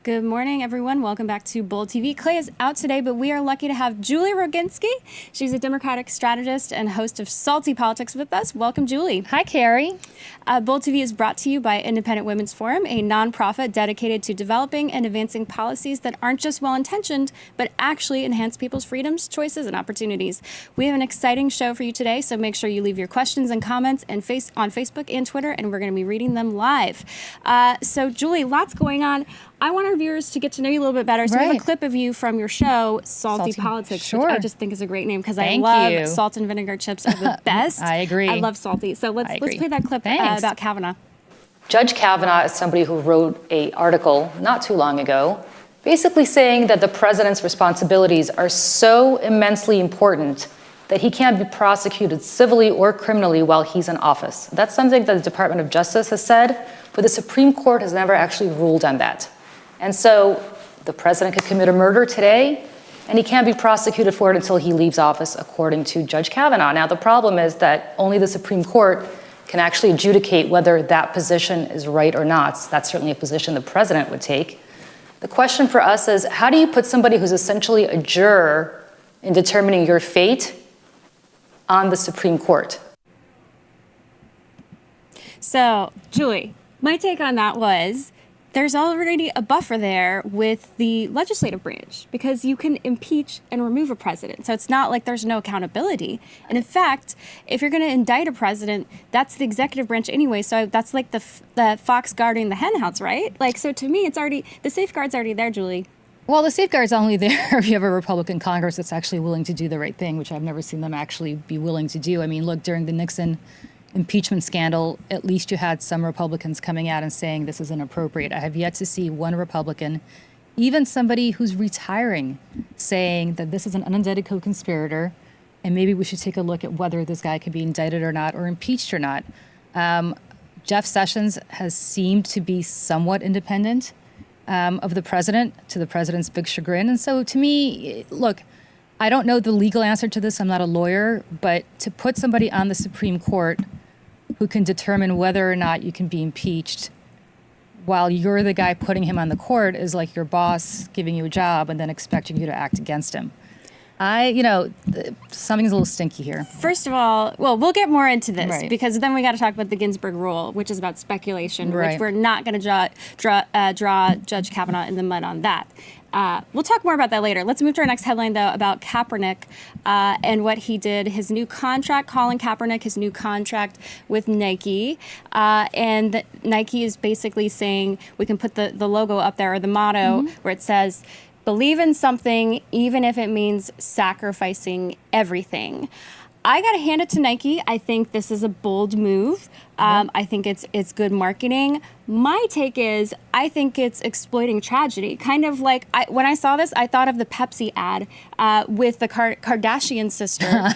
Good morning, everyone. Welcome back to Bold TV. Clay is out today, but we are lucky to have Julie Roginski. She's a Democratic strategist and host of Salty Politics with us. Welcome, Julie. Hi, Carrie. Bold TV is brought to you by Independent Women's Forum, a nonprofit dedicated to developing and advancing policies that aren't just well-intentioned, but actually enhance people's freedoms, choices, and opportunities. We have an exciting show for you today, so make sure you leave your questions and comments on Facebook and Twitter, and we're going to be reading them live. So, Julie, lots going on. I want our viewers to get to know you a little bit better. So we have a clip of you from your show, Salty Politics, which I just think is a great name because I love salt and vinegar chips are the best. I agree. I love salty. So let's play that clip about Kavanaugh. Judge Kavanaugh is somebody who wrote an article not too long ago, basically saying that the president's responsibilities are so immensely important that he can't be prosecuted civilly or criminally while he's in office. That's something that the Department of Justice has said, but the Supreme Court has never actually ruled on that. And so the president could commit a murder today, and he can't be prosecuted for it until he leaves office, according to Judge Kavanaugh. Now, the problem is that only the Supreme Court can actually adjudicate whether that position is right or not. That's certainly a position the president would take. The question for us is, how do you put somebody who's essentially a juror in determining your fate on the Supreme Court? So, Julie, my take on that was, there's already a buffer there with the legislative branch because you can impeach and remove a president. So it's not like there's no accountability. And in fact, if you're going to indict a president, that's the executive branch anyway. So that's like the fox guarding the hen house, right? Like, so to me, it's already, the safeguard's already there, Julie. Well, the safeguard's only there if you have a Republican Congress that's actually willing to do the right thing, which I've never seen them actually be willing to do. I mean, look, during the Nixon impeachment scandal, at least you had some Republicans coming out and saying this is inappropriate. I have yet to see one Republican, even somebody who's retiring, saying that this is an unindicted co-conspirator and maybe we should take a look at whether this guy could be indicted or not or impeached or not. Jeff Sessions has seemed to be somewhat independent of the president, to the president's big chagrin. And so to me, look, I don't know the legal answer to this. I'm not a lawyer, but to put somebody on the Supreme Court who can determine whether or not you can be impeached while you're the guy putting him on the court is like your boss giving you a job and then expecting you to act against him. Something's a little stinky here. First of all, well, we'll get more into this because then we got to talk about the Ginsburg rule, which is about speculation, which we're not going to draw Judge Kavanaugh in the mud on that. We'll talk more about that later. Let's move to our next headline, though, about Kaepernick and what he did. His new contract, Colin Kaepernick, his new contract with Nike. And Nike is basically saying we can put the logo up there, or the motto, where it says, believe in something, even if it means sacrificing everything. I got to hand it to Nike. I think this is a bold move. I think it's good marketing. My take is I think it's exploiting tragedy. Kind of like when I saw this, I thought of the Pepsi ad with the Kardashian sister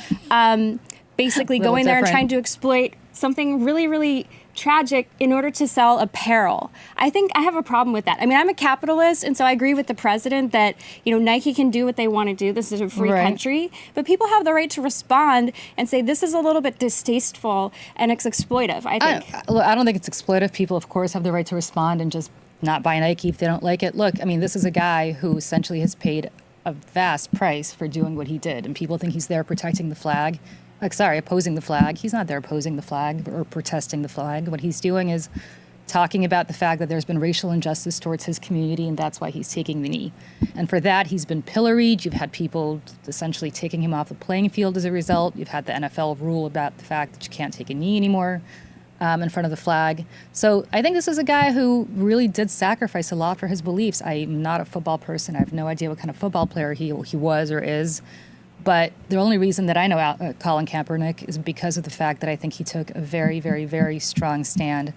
basically going there and trying to exploit something really, really tragic in order to sell apparel. I think I have a problem with that. I mean, I'm a capitalist, and so I agree with the president that, Nike can do what they want to do. This is a free country. But people have the right to respond and say, this is a little bit distasteful and it's exploitive, I think. I don't think it's exploitive. People, of course, have the right to respond and just not buy Nike if they don't like it. Look, I mean, this is a guy who essentially has paid a vast price for doing what he did. And people think he's there protecting the flag. Opposing the flag. He's not there opposing the flag or protesting the flag. What he's doing is talking about the fact that there's been racial injustice towards his community, and that's why he's taking the knee. And for that, he's been pilloried. You've had people essentially taking him off the playing field as a result. You've had the NFL rule about the fact that you can't take a knee anymore in front of the flag. So I think this is a guy who really did sacrifice a lot for his beliefs. I'm not a football person. I have no idea what kind of football player he was or is. But the only reason that I know Colin Kaepernick is because of the fact that I think he took a very, very, very strong stand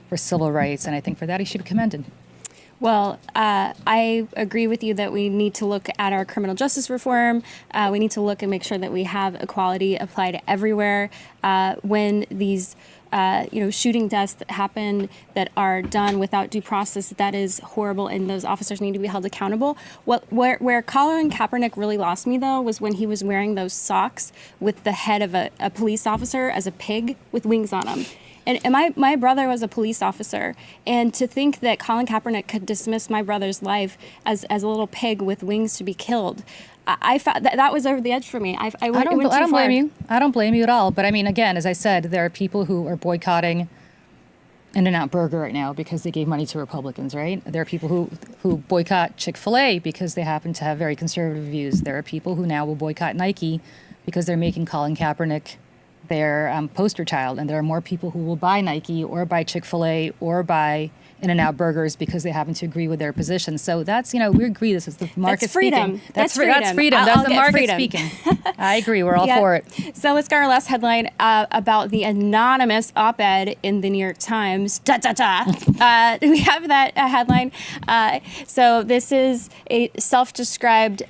for civil rights, and I think for that he should be commended. Well, I agree with you that we need to look at our criminal justice reform. We need to look and make sure that we have equality applied everywhere. When these shooting deaths that happen that are done without due process, that is horrible, and those officers need to be held accountable. Where Colin Kaepernick really lost me, though, was when he was wearing those socks with the head of a police officer as a pig with wings on them. And my brother was a police officer, and to think that Colin Kaepernick could dismiss my brother's life as a little pig with wings to be killed, I found that was over the edge for me. I don't blame you. I don't blame you at all. But I mean, again, as I said, there are people who are boycotting In-N-Out Burger right now because they gave money to Republicans, right? There are people who boycott Chick-fil-A because they happen to have very conservative views. There are people who now will boycott Nike because they're making Colin Kaepernick their poster child. And there are more people who will buy Nike or buy Chick-fil-A or buy In-N-Out Burgers because they happen to agree with their position. So that's, we agree this is the market that's freedom. speaking. That's freedom. That's the market speaking. I agree. We're all for it. So let's go to our last headline about the anonymous op-ed in the New York Times. We have that headline. So this is a self-described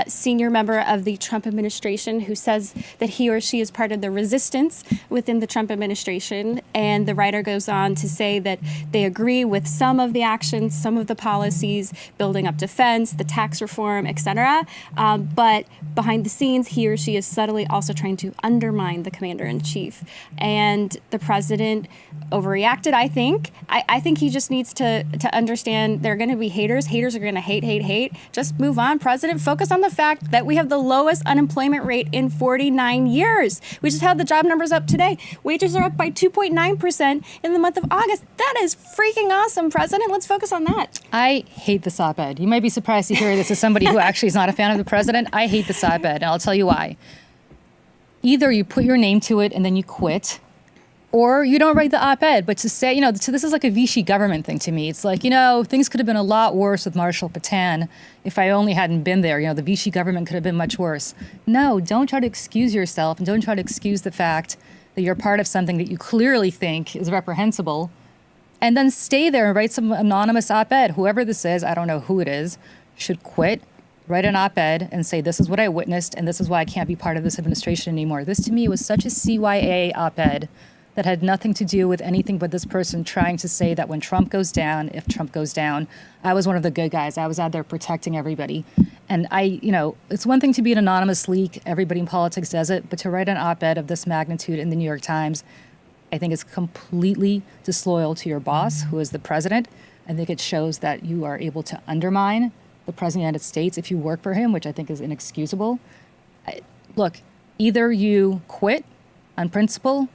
senior member of the Trump administration who says that he or she is part of the resistance within the Trump administration. And the writer goes on to say that they agree with some of the actions, some of the policies, building up defense, the tax reform, etc. But behind the scenes, he or she is subtly also trying to undermine the commander-in-chief. And the president overreacted, I think. I think he just needs to understand there are going to be haters. Haters are going to hate. Just move on, President. Focus on the fact that we have the lowest unemployment rate in 49 years. We just had the job numbers up today. Wages are up by 2.9% in the month of August. That is freaking awesome, President. Let's focus on that. I hate this op-ed. You might be surprised to hear this as somebody who actually is not a fan of the president. I hate this op-ed, and I'll tell you why. Either you put your name to it and then you quit, or you don't write the op-ed. But to say, this is like a Vichy government thing to me. It's like, things could have been a lot worse with Marshal Pétain if I only hadn't been there. The Vichy government could have been much worse. No, don't try to excuse yourself, and don't try to excuse the fact that you're part of something that you clearly think is reprehensible. And then stay there and write some anonymous op-ed. Whoever this is, I don't know who it is, should quit, write an op-ed and say, this is what I witnessed and this is why I can't be part of this administration anymore. This to me was such a CYA op-ed that had nothing to do with anything but this person trying to say that when Trump goes down, if Trump goes down, I was one of the good guys. I was out there protecting everybody. And it's one thing to be an anonymous leak. Everybody in politics does it. But to write an op-ed of this magnitude in the New York Times, I think it's completely disloyal to your boss, who is the president. I think it shows that you are able to undermine the president of the United States if you work for him, which I think is inexcusable. Look, either you quit on principle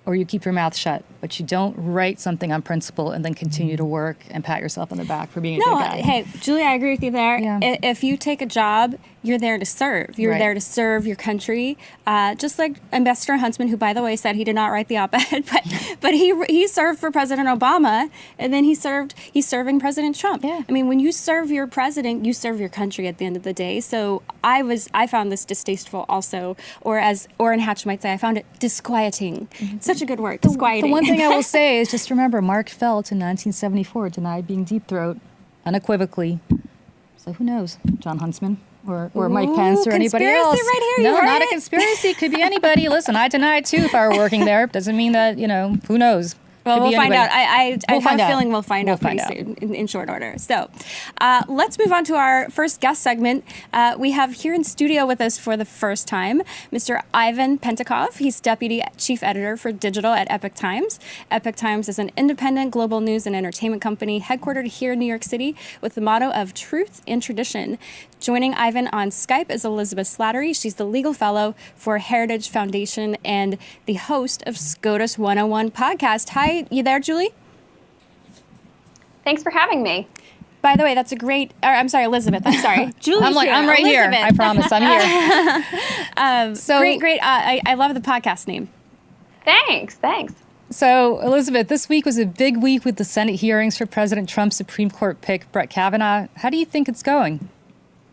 or you keep your mouth shut, but you don't write something on principle and then continue to work and pat yourself on the back for being a good guy. Hey, Julie, I agree with you there. Yeah. If you take a job, you're there to serve. You're there to serve your country. Just like Ambassador Huntsman, who, by the way, said he did not write the op-ed, but he served for President Obama, and then he's serving President Trump. Yeah. I mean, when you serve your president, you serve your country at the end of the day. So I found this distasteful also, or as Orrin Hatch might say, I found it disquieting. Mm-hmm. Such a good word, disquieting. The one thing I will say is just remember, Mark Felt in 1974 denied being deep throat unequivocally. So who knows, John Huntsman or Mike Pence or anybody else. Right here, no, not a conspiracy. Could be anybody. Listen, I deny it too if I were working there. Doesn't mean that, who knows. Well, we'll find out. I have a feeling we'll find out pretty soon in short order. So let's move on to our first guest segment. We have here in studio with us for the first time, Mr. Ivan Pentakov. He's Deputy Chief Editor for Digital at Epoch Times. Epoch Times is an independent global news and entertainment company headquartered here in New York City with the motto of truth and tradition. Joining Ivan on Skype is Elizabeth Slattery. She's the legal fellow for Heritage Foundation and the host of SCOTUS 101 podcast. Hi, you there, Julie? Thanks for having me. By the way, that's a great, I'm sorry, Elizabeth, I'm sorry. Julie's I'm right Elizabeth. here. I promise, I'm here. Great. I love the podcast name. Thanks. So, Elizabeth, this week was a big week with the Senate hearings for President Trump's Supreme Court pick, Brett Kavanaugh. How do you think it's going?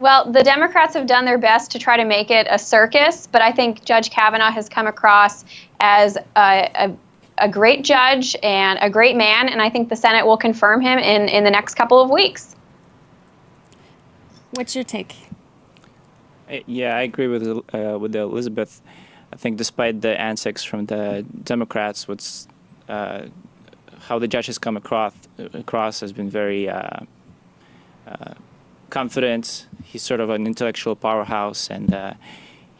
Well, the Democrats have done their best to try to make it a circus, but I think Judge Kavanaugh has come across as a great judge and a great man, and I think the Senate will confirm him in the next couple of weeks. What's your take? Yeah, I agree with Elizabeth. I think despite the antics from the Democrats, how the judge has come across has been very confident. He's sort of an intellectual powerhouse, and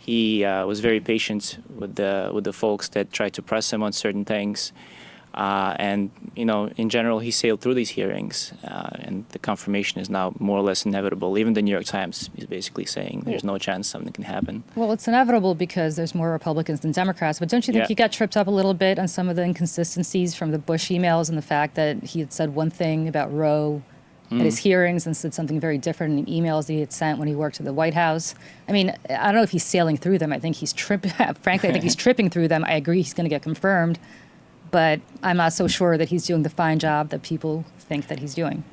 He was very patient with the folks that tried to press him on certain things. And, in general, he sailed through these hearings, and the confirmation is now more or less inevitable. Even the New York Times is basically saying there's no chance something can happen. Well, it's inevitable because there's more Republicans than Democrats. But don't you think he got tripped up a little bit on some of the inconsistencies from the Bush emails and the fact that he had said one thing about Roe at his hearings and said something very different in emails that he had sent when he worked at the White House? I mean, I don't know if he's sailing through them. I think he's frankly, I think he's tripping through them. I agree he's going to get confirmed. But I'm not so sure that he's doing the fine job that people think that he's doing.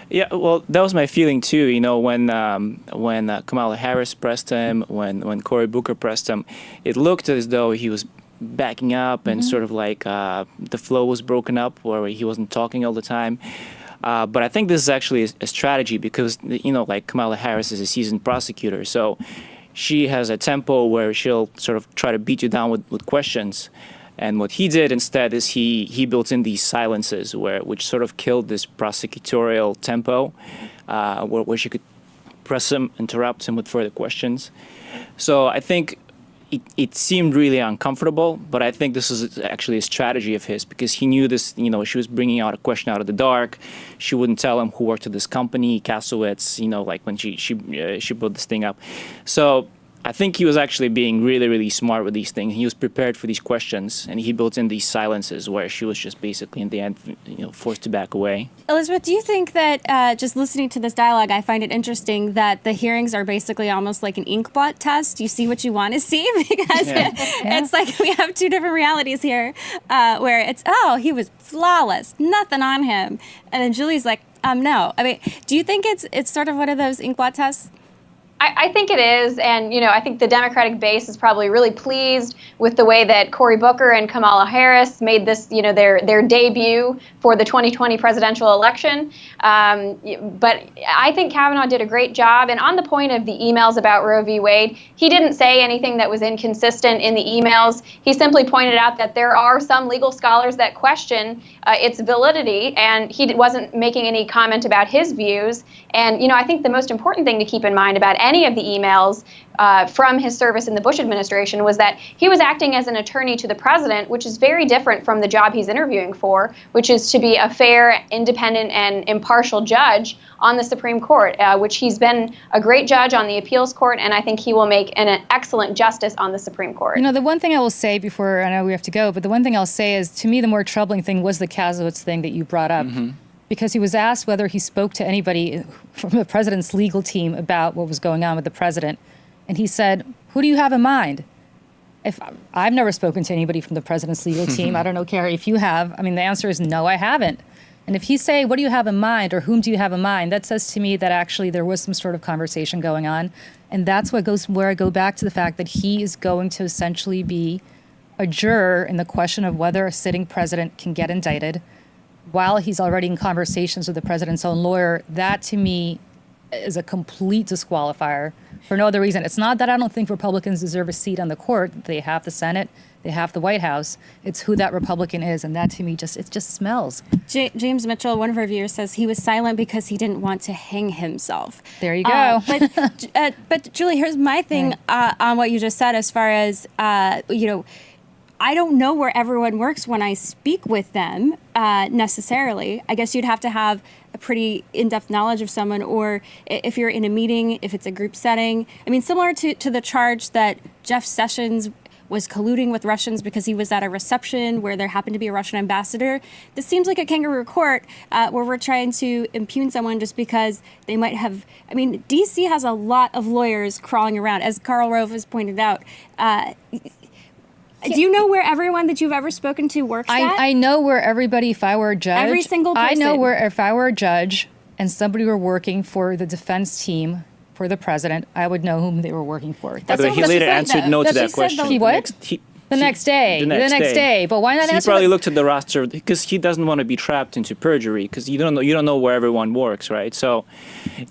Yeah, well, that was my feeling too. When Kamala Harris pressed him, when Cory Booker pressed him, it looked as though he was backing up and sort of like the flow was broken up, where he wasn't talking all the time. But I think this is actually a strategy because like Kamala Harris is a seasoned prosecutor, so she has a tempo where she'll sort of try to beat you down with questions. And what he did instead is he built in these silences which sort of killed this prosecutorial tempo, where she could press him, interrupt him with further questions. So I think it seemed really uncomfortable, but I think this is actually a strategy of his because he knew this, she was bringing out a question out of the dark. She wouldn't tell him who worked at this company, Kasowitz, like when she brought this thing up. So I think he was actually being really, really smart with these things. He was prepared for these questions, and he built in these silences where she was just basically, in the end, forced to back away. Elizabeth, do you think that just listening to this dialogue, I find it interesting that the hearings are basically almost like an inkblot test? You see what you want to see? Because it's like we have two different realities here where it's, he was flawless, nothing on him. And then Julie's like, no. I mean, do you think it's sort of one of those inkblot tests? I think it is, and I think the Democratic base is probably really pleased with the way that Cory Booker and Kamala Harris made this, their debut for the 2020 presidential election. But I think Kavanaugh did a great job. And on the point of the emails about Roe v. Wade, he didn't say anything that was inconsistent in the emails. He simply pointed out that there are some legal scholars that question its validity, and he wasn't making any comment about his views. And I think the most important thing to keep in mind about any of the emails from his service in the Bush administration was that he was acting as an attorney to the president, which is very different from the job he's interviewing for, which is to be a fair, independent, and impartial judge on the Supreme Court, which he's been a great judge on the appeals court, and I think he will make an excellent justice on the Supreme Court. The one thing I will say before, I know we have to go, but the one thing I'll say is, to me, the more troubling thing was the Kasowitz thing that you brought up. Mm-hmm. Because he was asked whether he spoke to anybody from the president's legal team about what was going on with the president. And he said, who do you have in mind? If I've never spoken to anybody from the president's legal team. I don't know, Carrie, if you have. I mean, the answer is no, I haven't. And if he say, what do you have in mind, or whom do you have in mind, that says to me that actually there was some sort of conversation going on. And that's where I go back to the fact that he is going to essentially be a juror in the question of whether a sitting president can get indicted while he's already in conversations with the president's own lawyer. That, to me, is a complete disqualifier for no other reason. It's not that I don't think Republicans deserve a seat on the court. They have the Senate. They have the White House. It's who that Republican is, and that, to me, it just smells. James Mitchell, one of our viewers, says he was silent because he didn't want to hang himself. There you go. But Julie, here's my thing on what you just said as far as, I don't know where everyone works when I speak with them necessarily. I guess you'd have to have a pretty in-depth knowledge of someone, or if you're in a meeting, if it's a group setting. I mean, similar to the charge that Jeff Sessions was colluding with Russians because he was at a reception where there happened to be a Russian ambassador. This seems like a kangaroo court where we're trying to impugn someone just because they might have. I mean, D.C. has a lot of lawyers crawling around, as Karl Rove has pointed out. Do you know where everyone that you've ever spoken to works at? I know where everybody, if I were a judge. Every single person. I know where, if I were a judge and somebody were working for the defense team for the president, I would know whom they were working for. By the way, he later answered no to that question. He what? The next day. But why not answer? He probably looked at the roster because he doesn't want to be trapped into perjury because you don't know where everyone works, right? So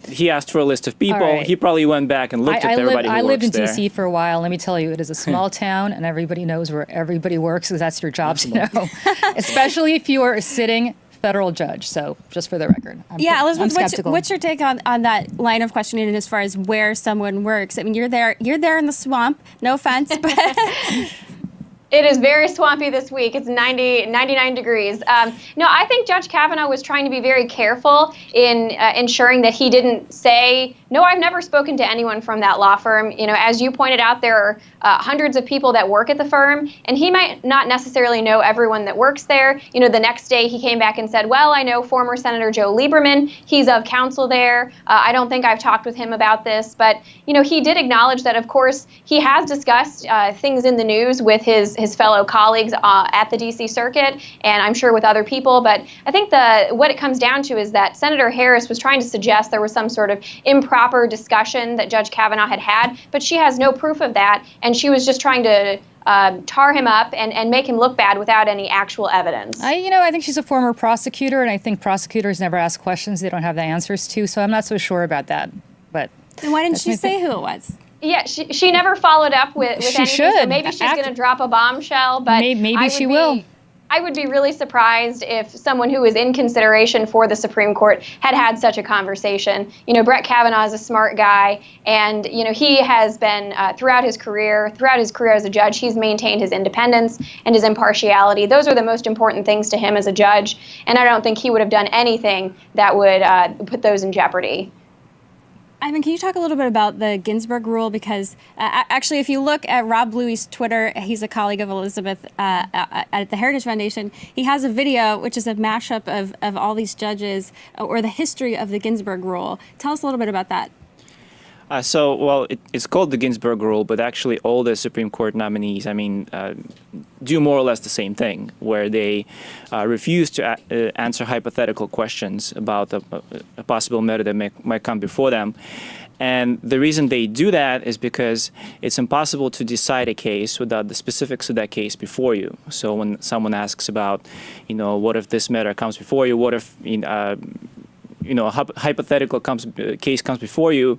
he asked for a list of people. Right. He probably went back and looked at everybody who works there. I lived in D.C. for a while. Let me tell you, it is a small town, and everybody knows where everybody works because that's your job to know. Especially if you are a sitting federal judge. So just for the record, Elizabeth, I'm what's your take on that line of questioning as far as where someone works? I mean, you're there in the swamp. No offense, but It is very swampy this week. It's 99 degrees. No, I think Judge Kavanaugh was trying to be very careful in ensuring that he didn't say, no, I've never spoken to anyone from that law firm. You know, as you pointed out, there are hundreds of people that work at the firm, and he might not necessarily know everyone that works there. You know, the next day he came back and said, well, I know former Senator Joe Lieberman. He's of counsel there. I don't think I've talked with him about this. But, you know, he did acknowledge that, of course, he has discussed things in the news with his fellow colleagues at the D.C. Circuit, and I'm sure with other people. But I think what it comes down to is that Senator Harris was trying to suggest there was some sort of improper discussion that Judge Kavanaugh had, but she has no proof of that, and she was just trying to tar him up and make him look bad without any actual evidence. I think she's a former prosecutor, and I think prosecutors never ask questions they don't have the answers to, so I'm not so sure about that. But then why didn't she say who it was? Yeah, she never followed up with anything. Should. So maybe she's going to drop a bombshell, but maybe she will. I would be really surprised if someone who is in consideration for the Supreme Court had such a conversation. You know, Brett Kavanaugh is a smart guy, and, you know, he has been, throughout his career as a judge, he's maintained his independence and his impartiality. Those are the most important things to him as a judge, and I don't think he would have done anything that would put those in jeopardy. Ivan, can you talk a little bit about the Ginsburg rule? Because actually, if you look at Rob Bluey's Twitter, he's a colleague of Elizabeth at the Heritage Foundation. He has a video, which is a mashup of all these judges or the history of the Ginsburg rule. Tell us a little bit about that. It's called the Ginsburg rule, but actually all the Supreme Court nominees, do more or less the same thing, where they refuse to answer hypothetical questions about a possible matter that might come before them. And the reason they do that is because it's impossible to decide a case without the specifics of that case before you. So when someone asks about, what if this matter comes before you, what if, a hypothetical case comes before you,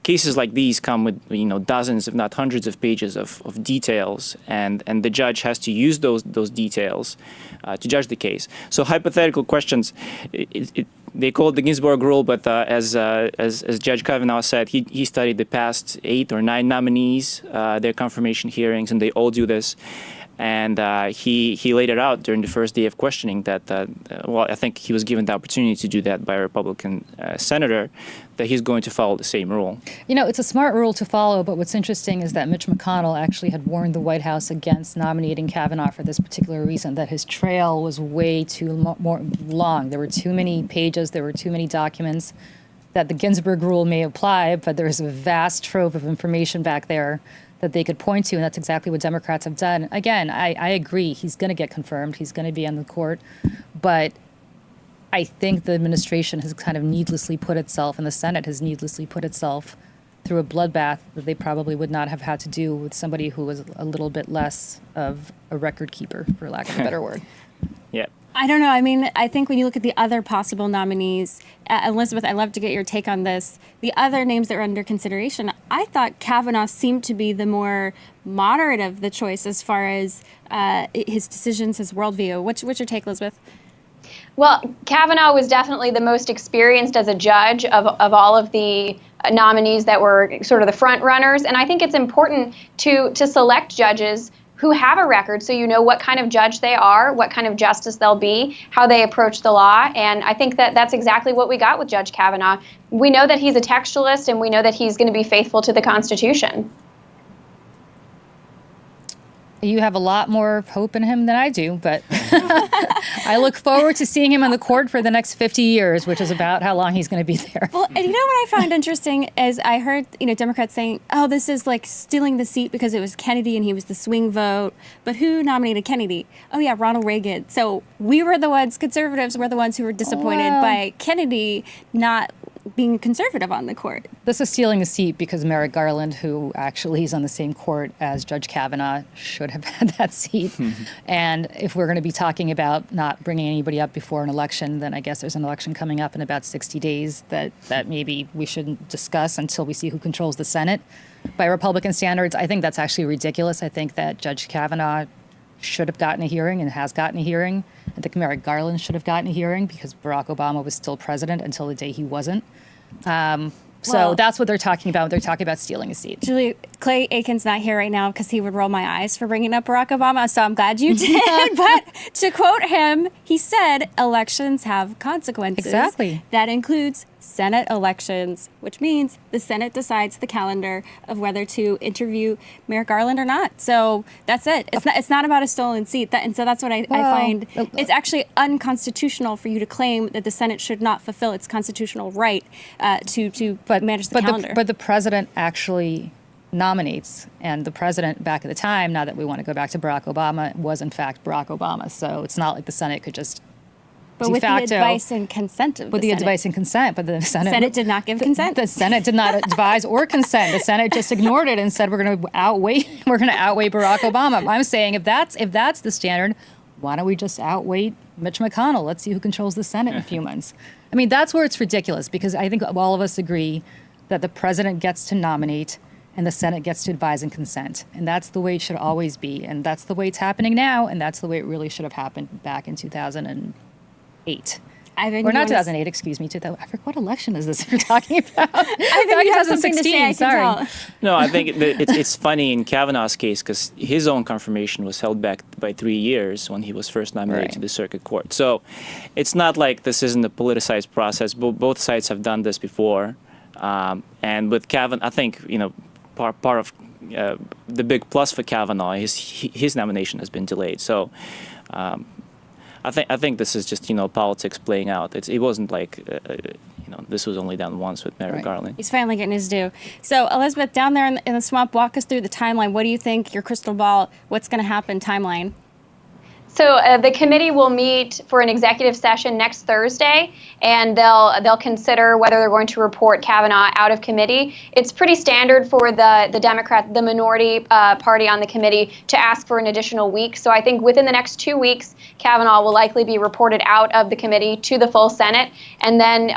cases like these come with dozens, if not hundreds, of pages of details, and the judge has to use those details to judge the case. So hypothetical questions, they call it the Ginsburg rule, but as Judge Kavanaugh said, he studied the past 8 or 9 nominees, their confirmation hearings, and they all do this. And he laid it out during the first day of questioning that, I think he was given the opportunity to do that by a Republican senator, that he's going to follow the same rule. It's a smart rule to follow, but what's interesting is that Mitch McConnell actually had warned the White House against nominating Kavanaugh for this particular reason, that his trail was way too long. There were too many pages, there were too many documents, that the Ginsburg rule may apply, but there's a vast trove of information back there that they could point to, and that's exactly what Democrats have done. Again, I agree, he's going to get confirmed, he's going to be on the court, but I think the administration has kind of needlessly put itself, and the Senate has needlessly put itself through a bloodbath that they probably would not have had to do with somebody who was a little bit less of a record keeper, for lack of a better word. Yeah. I don't know. I think when you look at the other possible nominees, Elizabeth, I'd love to get your take on this. The other names that are under consideration, I thought Kavanaugh seemed to be the more moderate of the choice as far as his decisions, his worldview. What's your take, Elizabeth? Well, Kavanaugh was definitely the most experienced as a judge of all of the nominees that were sort of the front runners. And I think it's important to select judges who have a record, so you know what kind of judge they are, what kind of justice they'll be, how they approach the law. And I think that that's exactly what we got with Judge Kavanaugh. We know that he's a textualist, and we know that he's going to be faithful to the Constitution. You have a lot more hope in him than I do, but I look forward to seeing him on the court for the next 50 years, which is about how long he's going to be there. Well, and you know what I found interesting is I heard, Democrats saying, oh, this is like stealing the seat because it was Kennedy and he was the swing vote. But who nominated Kennedy? Oh, yeah, Ronald Reagan. So we were the ones, conservatives were the ones who were disappointed by Kennedy not being conservative on the court. This is stealing a seat because Merrick Garland, who actually is on the same court as Judge Kavanaugh, should have had that seat. And if we're going to be talking about not bringing anybody up before an election, then I guess there's an election coming up in about 60 days that maybe we shouldn't discuss until we see who controls the Senate. By Republican standards, I think that's actually ridiculous. I think that Judge Kavanaugh should have gotten a hearing and has gotten a hearing. I think Merrick Garland should have gotten a hearing because Barack Obama was still president until the day he wasn't. So that's what they're talking about. They're talking about stealing a seat. Julie, Clay Aiken's not here right now because he would roll my eyes for bringing up Barack Obama, so I'm glad you did. But to quote him, he said, elections have consequences. Exactly. That includes Senate elections, which means the Senate decides the calendar of whether to interview Merrick Garland or not. So that's it. It's not about a stolen seat. And so that's what I find. It's actually unconstitutional for you to claim that the Senate should not fulfill its constitutional right to manage the calendar. But the president actually nominates, and the president back at the time, now that we want to go back to Barack Obama, was in fact Barack Obama. So it's not like the Senate could just but with the advice and consent of with the advice and consent, but the Senate did not give consent. The Senate did not advise or consent. The Senate just ignored it and said we're going to outweigh Barack Obama. I'm saying if that's the standard, why don't we just outweigh Mitch McConnell? Let's see who controls the Senate in a few months. I mean, that's where it's ridiculous because I think all of us agree that the president gets to nominate and the Senate gets to advise and consent. And that's the way it should always be. And that's the way it's happening now. And that's the way it really should have happened back in 2008. Or not 2008, excuse me. I forget what election is this we're talking about? I think you have something to say. Sorry. No, I think it's funny in Kavanaugh's case because his own confirmation was held back by 3 years when he was first nominated to the circuit court. So it's not like this isn't a politicized process. Both sides have done this before. And with Kavanaugh, I think, part of the big plus for Kavanaugh is his nomination has been delayed. So I think this is just politics playing out. It wasn't like this was only done once with Merrick Garland. He's finally getting his due. So Elizabeth, down there in the swamp, walk us through the timeline. What do you think, your crystal ball, what's going to happen timeline? So the committee will meet for an executive session next Thursday, and they'll consider whether they're going to report Kavanaugh out of committee. It's pretty standard for the minority party on the committee to ask for an additional week. So I think within the next 2 weeks, Kavanaugh will likely be reported out of the committee to the full Senate, and then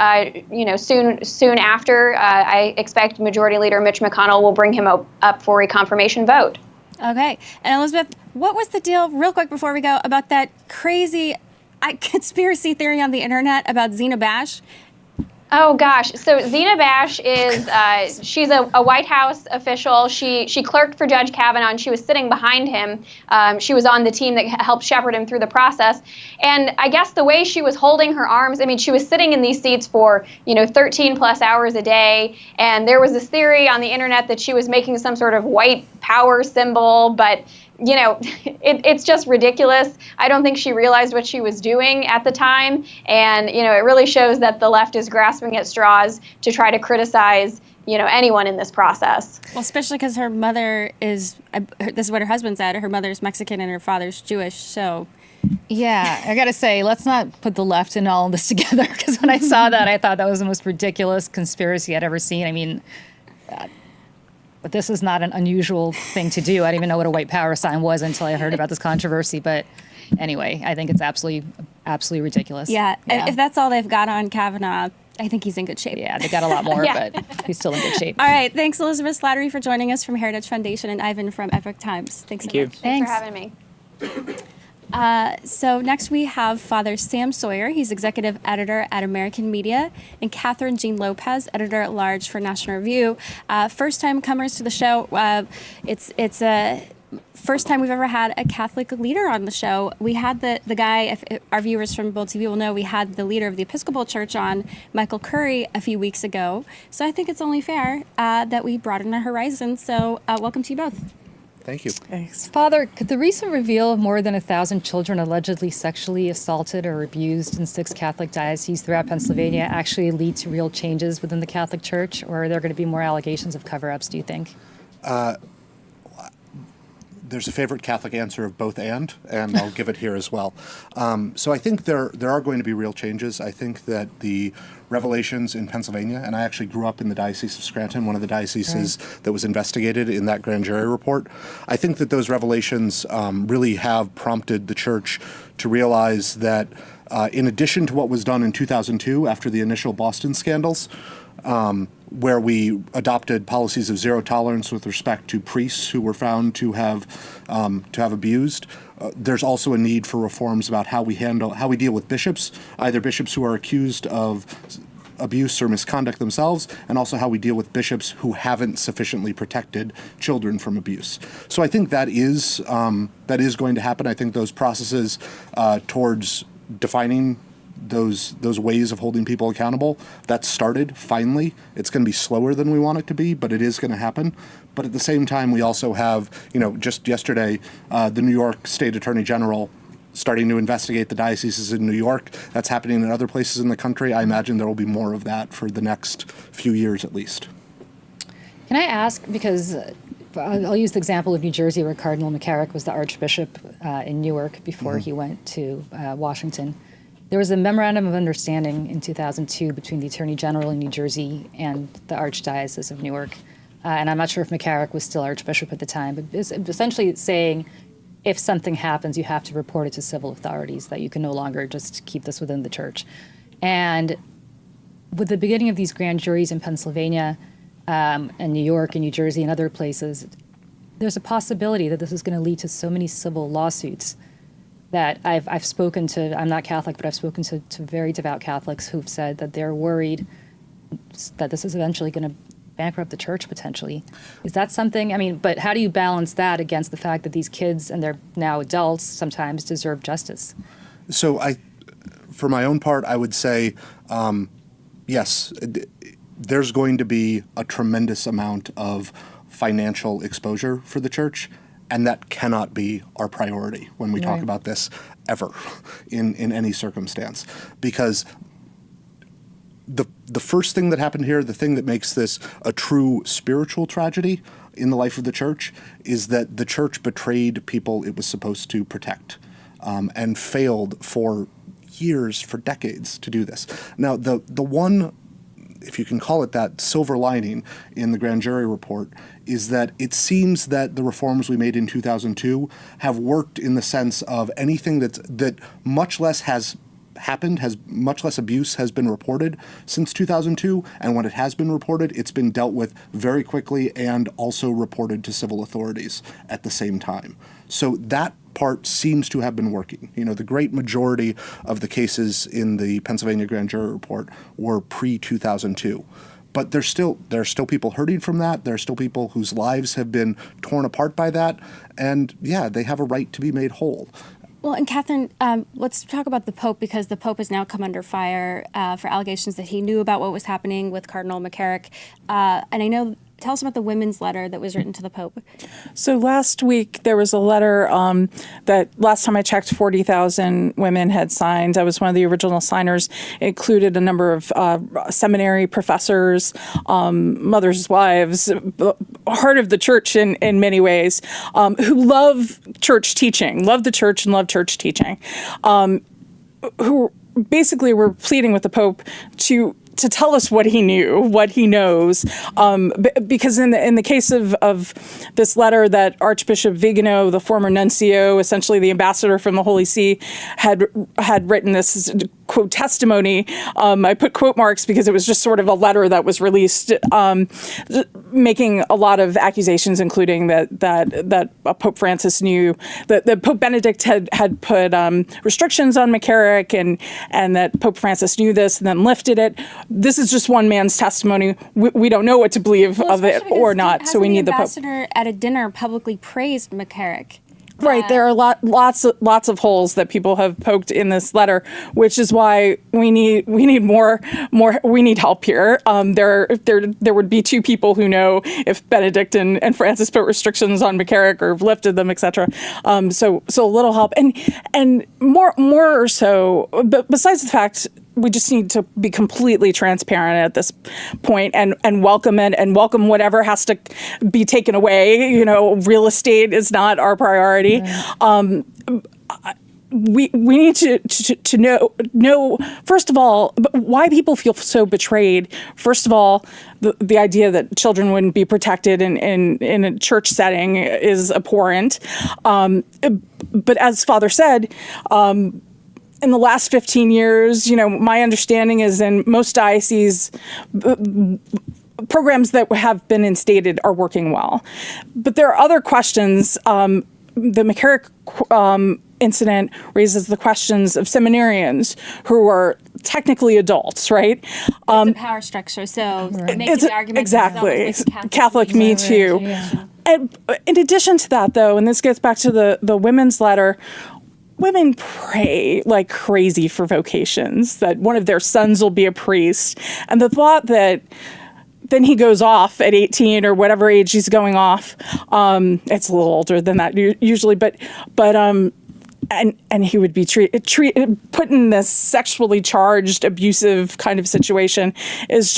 soon after, I expect Majority Leader Mitch McConnell will bring him up for a confirmation vote. Okay. And Elizabeth, what was the deal, real quick before we go, about that crazy conspiracy theory on the internet about Zena Bash? Oh, gosh. So Zena Bash is, she's a White House official. She clerked for Judge Kavanaugh, and she was sitting behind him. She was on the team that helped shepherd him through the process. And I guess the way she was holding her arms, I mean, she was sitting in these seats for, 13 plus hours a day. And there was this theory on the internet that she was making some sort of white power symbol, but it's just ridiculous. I don't think she realized what she was doing at the time. And, it really shows that the left is grasping at straws to try to criticize, anyone in this process. Well, especially because her mother is, this is what her husband said, her mother's Mexican and her father's Jewish. So, yeah, I got to say, let's not put the left in all of this together. Because when I saw that, I thought that was the most ridiculous conspiracy I'd ever seen. I mean, but this is not an unusual thing to do. I didn't even know what a white power sign was until I heard about this controversy. But anyway, I think it's absolutely ridiculous. Yeah. If that's all they've got on Kavanaugh, I think he's in good shape. Yeah, they got a lot more, but he's still in good shape. All right. Thanks, Elizabeth Slattery, for joining us from Heritage Foundation, and Ivan from Epoch Times. Thanks so much. Thanks for having me. So next we have Father Sam Sawyer. He's executive editor at American Media, and Catherine Jean Lopez, editor-at-large for National Review. First-time comers to the show. It's a first time we've ever had a Catholic leader on the show. We had the guy, if our viewers from Bold TV will know, we had the leader of the Episcopal Church on, Michael Curry, a few weeks ago. So I think it's only fair that we broaden our horizons. So welcome to you both. Thank you. Thanks. Father, could the recent reveal of more than 1,000 children allegedly sexually assaulted or abused in 6 Catholic dioceses throughout Pennsylvania actually lead to real changes within the Catholic Church, or are there going to be more allegations of cover-ups, do you think? There's a favorite Catholic answer of both and I'll give it here as well. So I think there are going to be real changes. I think that the revelations in Pennsylvania, and I actually grew up in the Diocese of Scranton, one of the dioceses that was investigated in that grand jury report. I think that those revelations really have prompted the Church to realize that in addition to what was done in 2002 after the initial Boston scandals, where we adopted policies of zero tolerance with respect to priests who were found to have abused. There's also a need for reforms about how we deal with bishops, either bishops who are accused of abuse or misconduct themselves, and also how we deal with bishops who haven't sufficiently protected children from abuse. So I think that is going to happen. I think those processes towards defining those ways of holding people accountable, that started finally. It's going to be slower than we want it to be, but it is going to happen. But at the same time, we also have, just yesterday, the New York State Attorney General starting to investigate the dioceses in New York. That's happening in other places in the country. I imagine there will be more of that for the next few years at least. Can I ask, because I'll use the example of New Jersey, where Cardinal McCarrick was the Archbishop in Newark before he went to Washington. There was a memorandum of understanding in 2002 between the Attorney General in New Jersey and the Archdiocese of Newark. And I'm not sure if McCarrick was still Archbishop at the time, but it's essentially saying, if something happens, you have to report it to civil authorities, that you can no longer just keep this within the church. And with the beginning of these grand juries in Pennsylvania and New York and New Jersey and other places, there's a possibility that this is going to lead to so many civil lawsuits that I've spoken to, I'm not Catholic, but I've spoken to very devout Catholics who've said that they're worried that this is eventually going to bankrupt the church potentially. Is that something, but how do you balance that against the fact that these kids, and they're now adults, sometimes deserve justice? So for my own part, I would say, yes, there's going to be a tremendous amount of financial exposure for the church, and that cannot be our priority when we talk about this ever in any circumstance. Because the first thing that happened here, the thing that makes this a true spiritual tragedy in the life of the church, is that the church betrayed people it was supposed to protect, and failed for years, for decades, to do this. Now, the one, if you can call it that, silver lining in the grand jury report is that it seems that the reforms we made in 2002 have worked in the sense of anything that much less has happened, much less abuse has been reported since 2002, and when it has been reported, it's been dealt with very quickly and also reported to civil authorities at the same time. So that part seems to have been working. The great majority of the cases in the Pennsylvania grand jury report were pre-2002. But there are still people hurting from that. There are still people whose lives have been torn apart by that. And yeah, they have a right to be made whole. Well, and Catherine, let's talk about the Pope, because the Pope has now come under fire for allegations that he knew about what was happening with Cardinal McCarrick. And I know, tell us about the women's letter that was written to the Pope. So last week, there was a letter that last time I checked, 40,000 women had signed. I was one of the original signers. It included a number of seminary professors, mothers' wives, heart of the church in many ways, who love church teaching, love the church and love church teaching, who basically were pleading with the Pope to tell us what he knew, what he knows, because in the case of this letter that Archbishop Vigano, the former nuncio, essentially the ambassador from the Holy See, had written this quote testimony. I put quote marks because it was just sort of a letter that was released, making a lot of accusations, including that Pope Francis knew that Pope Benedict had put restrictions on McCarrick, and that Pope Francis knew this and then lifted it. This is just one man's testimony. We don't know what to believe of it or not, so we need the Pope. The ambassador at a dinner publicly praised McCarrick. Right, there are lots of holes that people have poked in this letter, which is why we need more. We need help here. There would be two people who know if Benedict and Francis put restrictions on McCarrick or lifted them, etc. So a little help, and more so. But besides the fact, we just need to be completely transparent at this point and welcome it and welcome whatever has to be taken away. Real estate is not our priority. Right. We need to know first of all why people feel so betrayed. First of all, the idea that children wouldn't be protected in a church setting is abhorrent. But as Father said, in the last 15 years, my understanding is in most dioceses, programs that have been instated are working well. But there are other questions. The McCarrick incident raises the questions of seminarians who are technically adults, right? It's a power structure, so making the argument exactly. like Catholic Me Too. Yeah. And in addition to that, though, and this gets back to the women's letter, women pray like crazy for vocations, that one of their sons will be a priest. And the thought that then he goes off at 18 or whatever age he's going off. It's a little older than that usually, but and he would be put in this sexually charged, abusive kind of situation is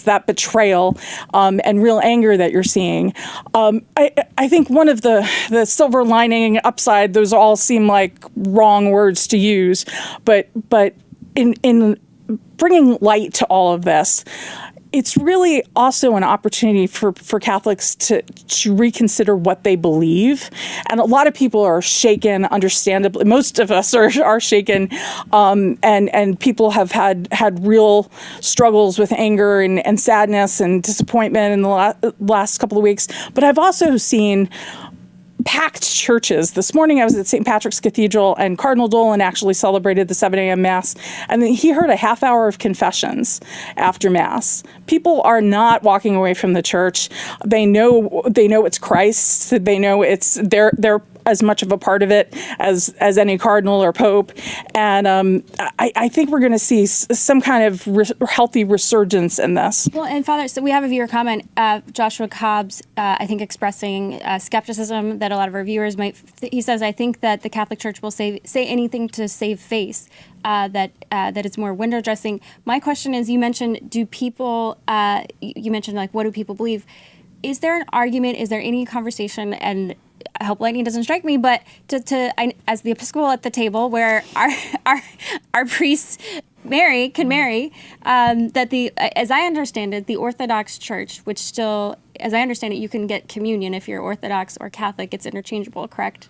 that betrayal and real anger that you're seeing. I think one of the silver lining upside, those all seem like wrong words to use, but in bringing light to all of this, it's really also an opportunity for Catholics to reconsider what they believe. And a lot of people are shaken, understandably. Most of us are shaken, and people have had real struggles with anger and sadness and disappointment in the last couple of weeks. But I've also seen packed churches. This morning I was at St. Patrick's Cathedral, and Cardinal Dolan actually celebrated the 7 a.m. Mass, and he heard a half hour of confessions after Mass. People are not walking away from the church. They know it's Christ. They know they're as much of a part of it as any cardinal or pope. And I think we're going to see some kind of healthy resurgence in this. Well, and Father, so we have a viewer comment, Joshua Cobbs, I think expressing skepticism that a lot of our viewers might, he says, I think that the Catholic Church will say anything to save face, that it's more window dressing. My question is, you mentioned, you mentioned like, what do people believe? Is there an argument, is there any conversation, and I hope lightning doesn't strike me, but as the Episcopal at the table, where our priests can marry, that as I understand it, the Orthodox Church, which still, as I understand it, you can get communion if you're Orthodox or Catholic. It's interchangeable, correct?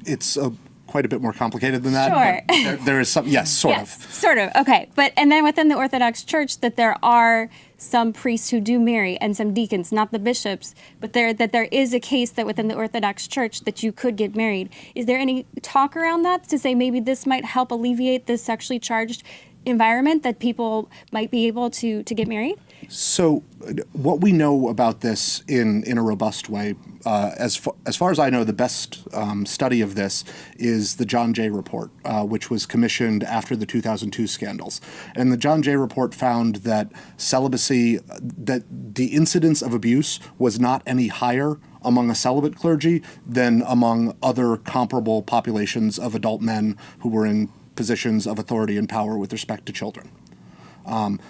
It's quite a bit more complicated than that. Sure. There is some, yes, sort of. Sort of, okay. And then within the Orthodox Church, that there are some priests who do marry and some deacons, not the bishops, but that there is a case that within the Orthodox Church that you could get married. Is there any talk around that to say maybe this might help alleviate this sexually charged environment, that people might be able to get married? So what we know about this in a robust way, as far as I know, the best study of this is the John Jay report, which was commissioned after the 2002 scandals. And the John Jay report found that celibacy, that the incidence of abuse was not any higher among a celibate clergy than among other comparable populations of adult men who were in positions of authority and power with respect to children.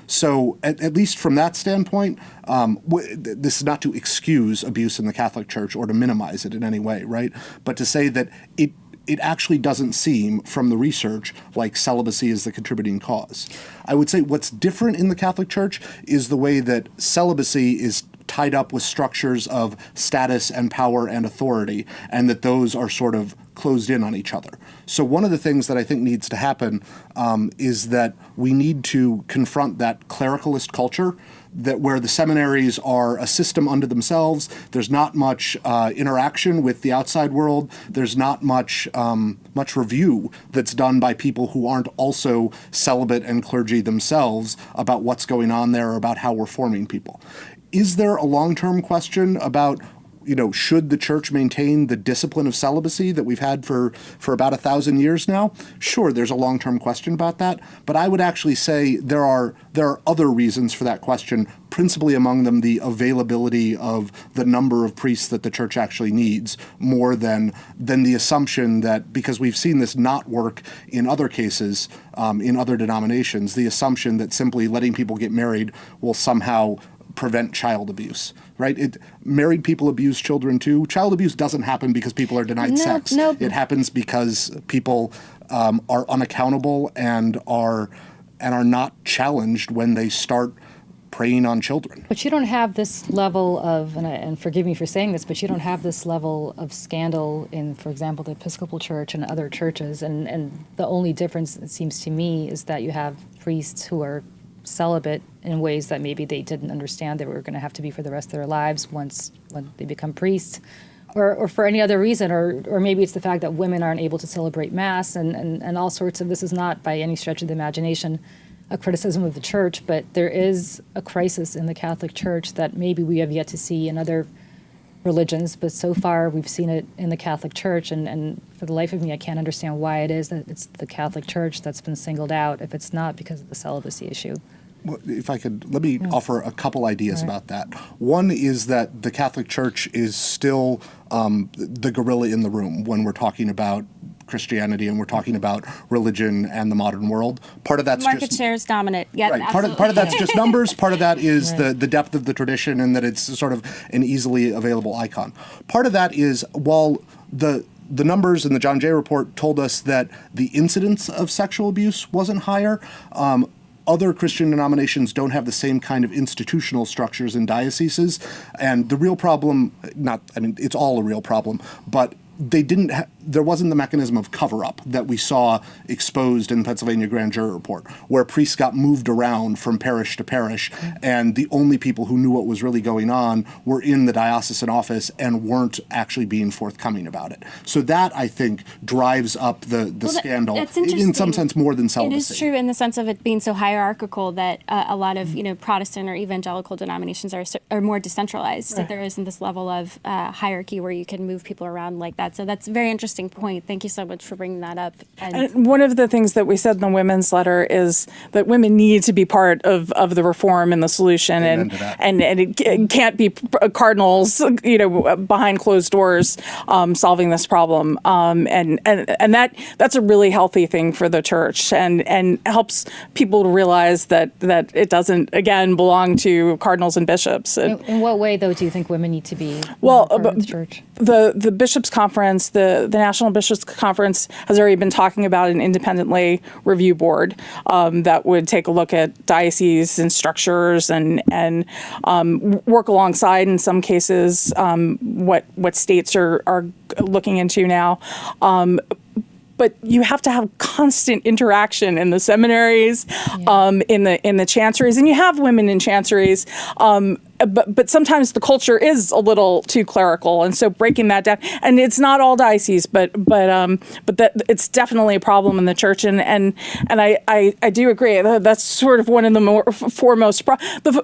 So at least from that standpoint, this is not to excuse abuse in the Catholic Church or to minimize it in any way, right? But to say that it actually doesn't seem from the research like celibacy is the contributing cause. I would say what's different in the Catholic Church is the way that celibacy is tied up with structures of status and power and authority, and that those are sort of closed in on each other. So one of the things that I think needs to happen is that we need to confront that clericalist culture, that where the seminaries are a system unto themselves. There's not much interaction with the outside world. There's not much review that's done by people who aren't also celibate and clergy themselves about what's going on there, or about how we're forming people. Is there a long-term question about, should the church maintain the discipline of celibacy that we've had for about 1,000 years now? Sure, there's a long-term question about that, but I would actually say there are other reasons for that question, principally among them the availability of the number of priests that the church actually needs, more than the assumption that, because we've seen this not work in other cases, in other denominations, the assumption that simply letting people get married will somehow prevent child abuse, right? Married people abuse children too. Child abuse doesn't happen because people are denied sex. It happens because people are unaccountable and are not challenged when they start preying on children. But you don't have this level of, and forgive me for saying this, but you don't have this level of scandal in, for example, the Episcopal Church and other churches. And the only difference, it seems to me, is that you have priests who are celibate in ways that maybe they didn't understand they were going to have to be for the rest of their lives when they become priests, or for any other reason, or maybe it's the fact that women aren't able to celebrate Mass and all sorts of, this is not by any stretch of the imagination a criticism of the church, but there is a crisis in the Catholic Church that maybe we have yet to see in other religions, but so far we've seen it in the Catholic Church, and for the life of me, I can't understand why it is that it's the Catholic Church that's been singled out if it's not because of the celibacy issue. Well, if I could, let me offer a couple ideas about that. One is that the Catholic Church is still the gorilla in the room when we're talking about Christianity and we're talking about religion and the modern world. Part of that's market share is dominant. Yeah, right. Part of that's just numbers. Part of that is the depth of the tradition and that it's sort of an easily available icon. Part of that is while the numbers in the John Jay report told us that the incidence of sexual abuse wasn't higher. Other Christian denominations don't have the same kind of institutional structures in dioceses, and the real problem, it's all a real problem, but they didn't. There wasn't the mechanism of cover-up that we saw exposed in the Pennsylvania grand jury report, where priests got moved around from parish to parish, and the only people who knew what was really going on were in the diocesan office and weren't actually being forthcoming about it. So that, I think, drives up the scandal in some sense more than celibacy. It is true in the sense of it being so hierarchical that a lot of Protestant or evangelical denominations are more decentralized. Right. That there isn't this level of hierarchy where you can move people around like that. So that's a very interesting point. Thank you so much for bringing that up. And one of the things that we said in the women's letter is that women need to be part of the reform and the solution, and it can't be cardinals, behind closed doors, solving this problem. And that's a really healthy thing for the church, and helps people to realize that it doesn't again belong to cardinals and bishops. In what way, though, do you think women need to be part of the church? The bishops' conference, the National Bishops' Conference, has already been talking about an independent lay review board that would take a look at dioceses and structures and work alongside, in some cases, what states are looking into now. But you have to have constant interaction in the seminaries, in the chanceries, and you have women in chanceries. But sometimes the culture is a little too clerical, and so breaking that down, and it's not all dioceses, but that it's definitely a problem in the church, and I do agree that's sort of one of the more foremost.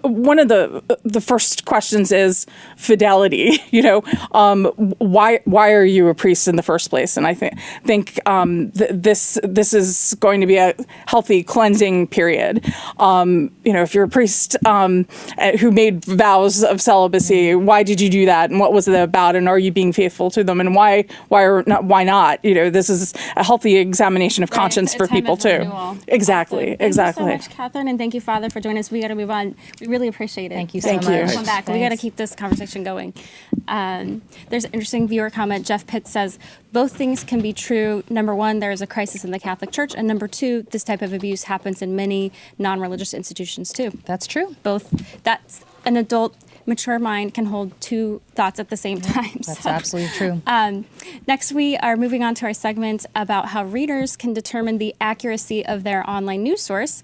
One of the first questions is fidelity. Why are you a priest in the first place? And I think this is going to be a healthy cleansing period. If you're a priest who made vows of celibacy, why did you do that, and what was it about, and are you being faithful to them, and why not? This is a healthy examination of conscience for people too. Renewal. Exactly. Thank you so much, Catherine, and thank you, Father, for joining us. We got to move on. We really appreciate it. Thank you so much. Come back. We got to keep this conversation going. There's an interesting viewer comment. Jeff Pitts says both things can be true. Number one, there is a crisis in the Catholic Church, and number two, this type of abuse happens in many non-religious institutions too. That's true. Both. That's an adult, mature mind can hold two thoughts at the same time. That's absolutely true. Next, we are moving on to our segment about how readers can determine the accuracy of their online news source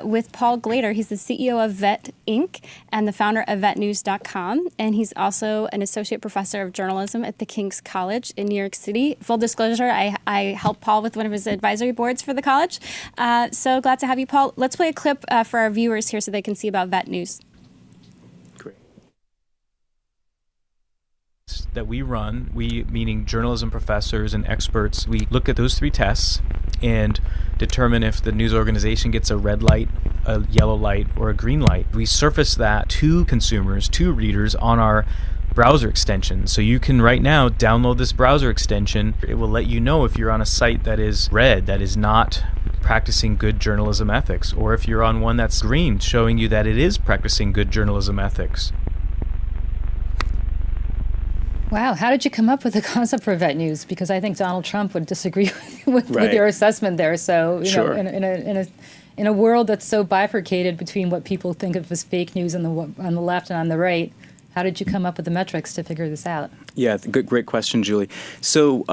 with Paul Glader. He's the CEO of Vet Inc. and the founder of vetnews.com. And he's also an associate professor of journalism at the King's College in New York City. Full disclosure, I helped Paul with one of his advisory boards for the college. So glad to have you, Paul. Let's play a clip for our viewers here so they can see about Vet News. That we run, we meaning journalism professors and experts, we look at those three tests and determine if the news organization gets a red light, a yellow light, or a green light. We surface that to consumers, to readers on our browser extension. So you can right now download this browser extension. It will let you know if you're on a site that is red, that is not practicing good journalism ethics, or if you're on one that's green, showing you that it is practicing good journalism ethics. Wow, how did you come up with the concept for Vet News? Because I think Donald Trump would disagree with your assessment there. So, Sure. In a world that's so bifurcated between what people think of as fake news on the left and on the right, how did you come up with the metrics to figure this out? Yeah, great question, Julie. So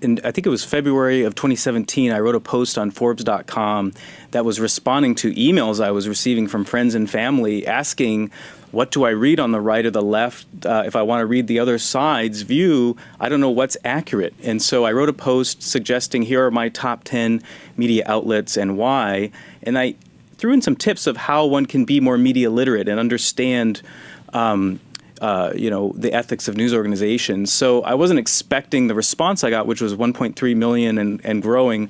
I think it was February of 2017, I wrote a post on Forbes.com that was responding to emails I was receiving from friends and family asking, what do I read on the right or the left? If I want to read the other side's view, I don't know what's accurate. And so I wrote a post suggesting here are my top 10 media outlets and why. And I threw in some tips of how one can be more media literate and understand the ethics of news organizations. So I wasn't expecting the response I got, which was 1.3 million and growing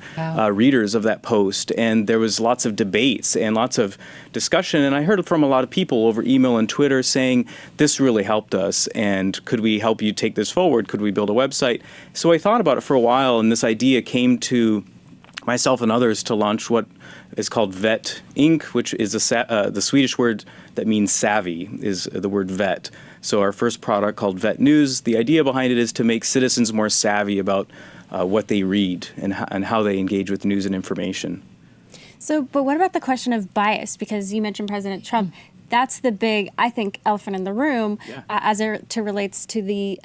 readers of that post. And there was lots of debates and lots of discussion. And I heard from a lot of people over email and Twitter saying, this really helped us. And could we help you take this forward? Could we build a website? So I thought about it for a while, and this idea came to myself and others to launch what is called Vet Inc., which is the Swedish word that means savvy, is the word vet. So our first product called Vet News, the idea behind it is to make citizens more savvy about what they read and how they engage with news and information. So, but what about the question of bias? Because you mentioned President Trump. That's the big, I think, elephant in the room as it relates to the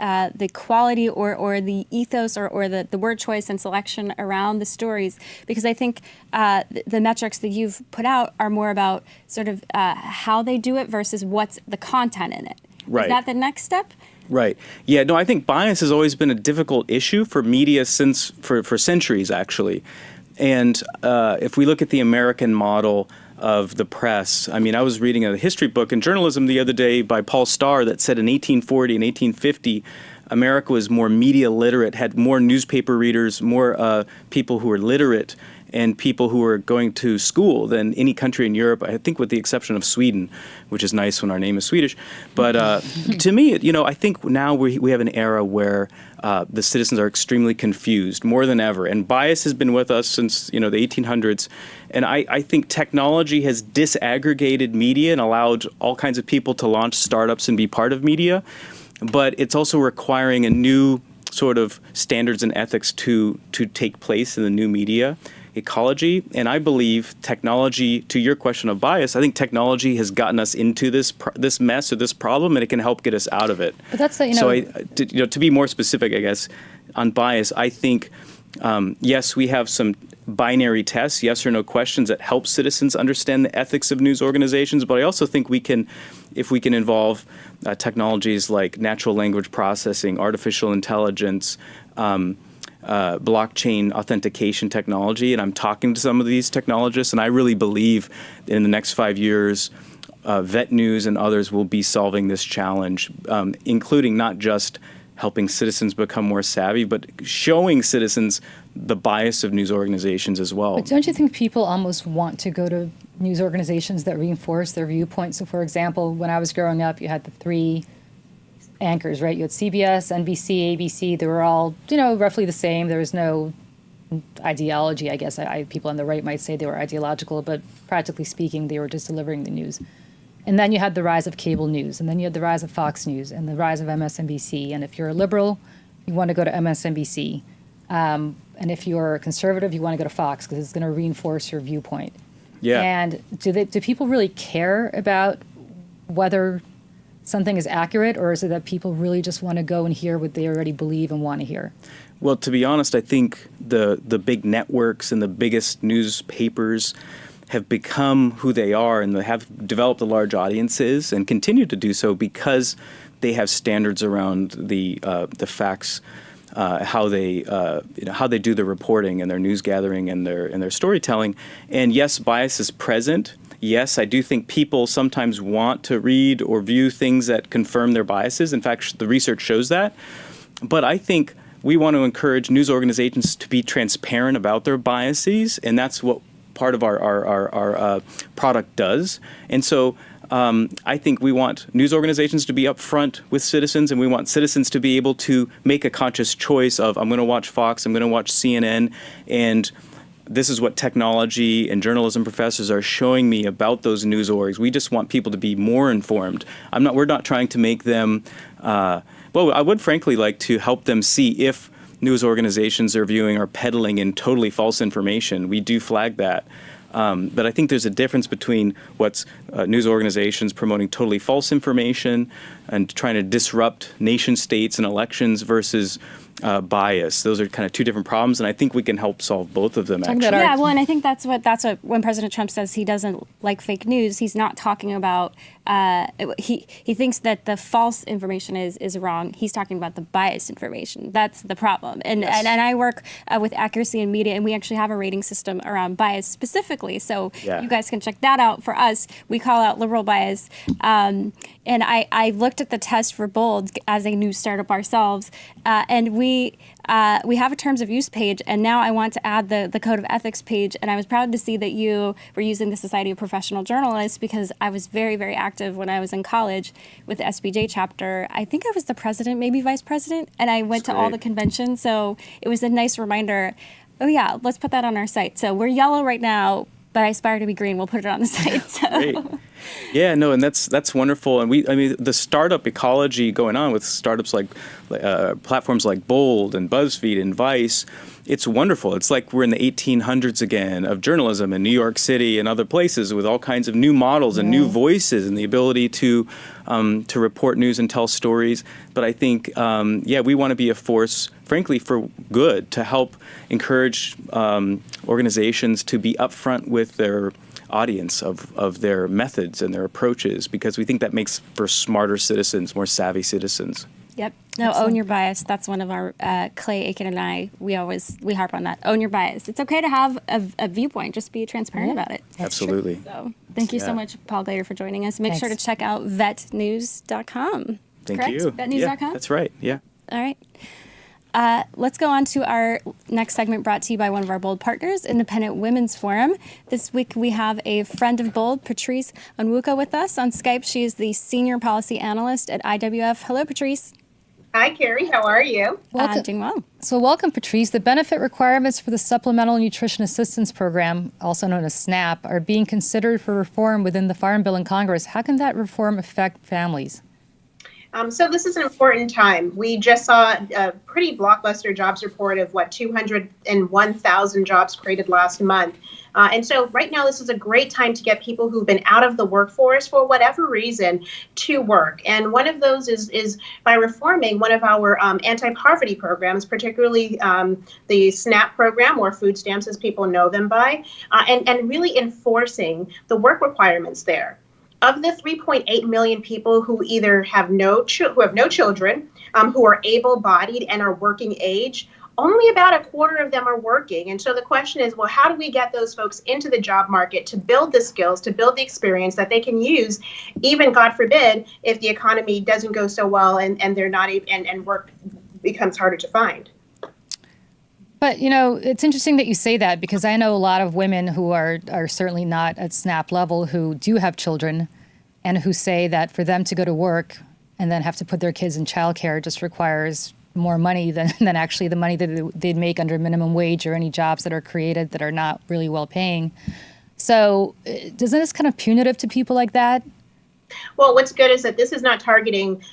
quality or the ethos or the word choice and selection around the stories. Because I think the metrics that you've put out are more about sort of how they do it versus what's the content in it. Right. Is that the next step? Right. Yeah, no, I think bias has always been a difficult issue for media for centuries, actually. And if we look at the American model of the press, I mean, I was reading a history book in journalism the other day by Paul Starr that said in 1840 and 1850, America was more media literate, had more newspaper readers, more people who were literate, and people who were going to school than any country in Europe, I think with the exception of Sweden, which is nice when our name is Swedish. But to me, I think now we have an era where the citizens are extremely confused more than ever. And bias has been with us since, the 1800s. And I think technology has disaggregated media and allowed all kinds of people to launch startups and be part of media. But it's also requiring a new sort of standards and ethics to take place in the new media ecology. And I believe technology, to your question of bias, I think technology has gotten us into this mess or this problem, and it can help get us out of it. But that's So to be more specific, I guess, on bias, I think, yes, we have some binary tests, yes or no questions that help citizens understand the ethics of news organizations. But I also think if we can involve technologies like natural language processing, artificial intelligence, blockchain authentication technology, and I'm talking to some of these technologists, and I really believe that in the next 5 years, Vet News and others will be solving this challenge, including not just helping citizens become more savvy, but showing citizens the bias of news organizations as well. But don't you think people almost want to go to news organizations that reinforce their viewpoints? So, for example, when I was growing up, you had the three anchors, right? You had CBS, NBC, ABC. They were all, roughly the same. There was no ideology, I guess. People on the right might say they were ideological, but practically speaking, they were just delivering the news. And then you had the rise of cable news, and then you had the rise of Fox News, and the rise of MSNBC. And if you're a liberal, you want to go to MSNBC. And if you're a conservative, you want to go to Fox because it's going to reinforce your viewpoint. Yeah. And do people really care about whether something is accurate, or is it that people really just want to go and hear what they already believe and want to hear? Well, to be honest, I think the big networks and the biggest newspapers have become who they are, and they have developed the large audiences and continue to do so because they have standards around the facts, how they do their reporting and their news gathering and their storytelling. And yes, bias is present. Yes, I do think people sometimes want to read or view things that confirm their biases. In fact, the research shows that. But I think we want to encourage news organizations to be transparent about their biases, and that's what part of our product does. And so I think we want news organizations to be upfront with citizens, and we want citizens to be able to make a conscious choice of, I'm going to watch Fox, I'm going to watch CNN, and this is what technology and journalism professors are showing me about those news orgs. We just want people to be more informed. We're not trying to make them, I would frankly like to help them see if news organizations they're viewing are peddling in totally false information. We do flag that. But I think there's a difference between what's news organizations promoting totally false information and trying to disrupt nation states and elections versus bias. Those are kind of two different problems, and I think we can help solve both of them, actually. Yeah, well, and I think that's what when President Trump says he doesn't like fake news, he's not talking about he thinks that the false information is wrong. He's talking about the biased information. That's the problem. And Yes. and I work with accuracy in media, and we actually have a rating system around bias specifically. So you guys can check that out. For us, we call out liberal bias. And I looked at the test for Bold as a new startup ourselves, and we have a terms of use page, and now I want to add the code of ethics page. And I was proud to see that you were using the Society of Professional Journalists, because I was very, very active when I was in college with the SBJ chapter. I think I was the president, maybe vice president, and I went to all the conventions. So it was a nice reminder. Oh yeah, let's put that on our site. So we're yellow right now, but I aspire to be green. We'll put it on the site. So. Great. Yeah, no, and that's wonderful. And the startup ecology going on with startups like platforms like Bold and BuzzFeed and Vice, it's wonderful. It's like we're in the 1800s again of journalism in New York City and other places, with all kinds of new models and new voices and the ability to report news and tell stories. But I think, we want to be a force, frankly, for good, to help encourage organizations to be upfront with their audience of their methods and their approaches, because we think that makes for smarter citizens, more savvy citizens. Yep. No, own your bias. That's one of our, Clay Aiken and I, we harp on that. Own your bias. It's okay to have a viewpoint. Just be transparent about it. Absolutely. So thank you so much, Paul Glader, for joining us. Make sure to check out vetnews.com. Thank Correct? you. Vetnews.com? Yeah, that's right. Yeah. All right. Let's go on to our next segment, brought to you by one of our Bold partners, Independent Women's Forum. This week we have a friend of Bold, Patrice Onwuka, with us on Skype. She is the Senior Policy Analyst at IWF. Hello, Patrice. Hi, Carrie. How are you? I'm doing well. So welcome, Patrice. The benefit requirements for the Supplemental Nutrition Assistance Program, also known as SNAP, are being considered for reform within the Farm Bill in Congress. How can that reform affect families? So this is an important time. We just saw a pretty blockbuster jobs report of 201,000 jobs created last month. And so right now, this is a great time to get people who've been out of the workforce for whatever reason to work. And one of those is by reforming one of our anti-poverty programs, particularly the SNAP program, or food stamps as people know them by, and really enforcing the work requirements there. Of the 3.8 million people who either have no children, who are able-bodied and are working age, only about a quarter of them are working. And so the question is, well, how do we get those folks into the job market to build the skills, to build the experience that they can use, even, God forbid, if the economy doesn't go so well and they're not and work becomes harder to find. But, it's interesting that you say that, because I know a lot of women who are certainly not at SNAP level who do have children, and who say that for them to go to work and then have to put their kids in childcare just requires more money than actually the money that they'd make under minimum wage or any jobs that are created that are not really well paying. So isn't this kind of punitive to people like that? Well, what's good is that this is not targeting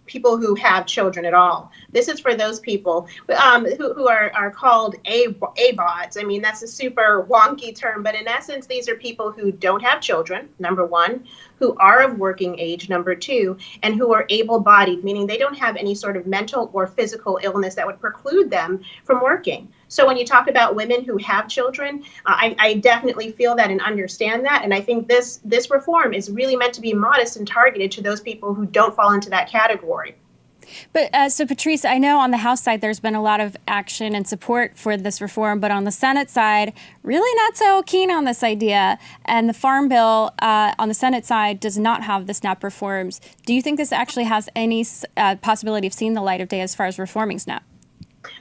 people who have children at all. This is for those people who are called ABOTs. I mean, that's a super wonky term, but in essence, these are people who don't have children, number one, who are of working age, number two, and who are able-bodied, meaning they don't have any sort of mental or physical illness that would preclude them from working. So when you talk about women who have children, I definitely feel that and understand that. And I think this reform is really meant to be modest and targeted to those people who don't fall into that category. But so, Patrice, I know on the House side there's been a lot of action and support for this reform, but on the Senate side, really not so keen on this idea. And the Farm Bill on the Senate side does not have the SNAP reforms. Do you think this actually has any possibility of seeing the light of day as far as reforming SNAP?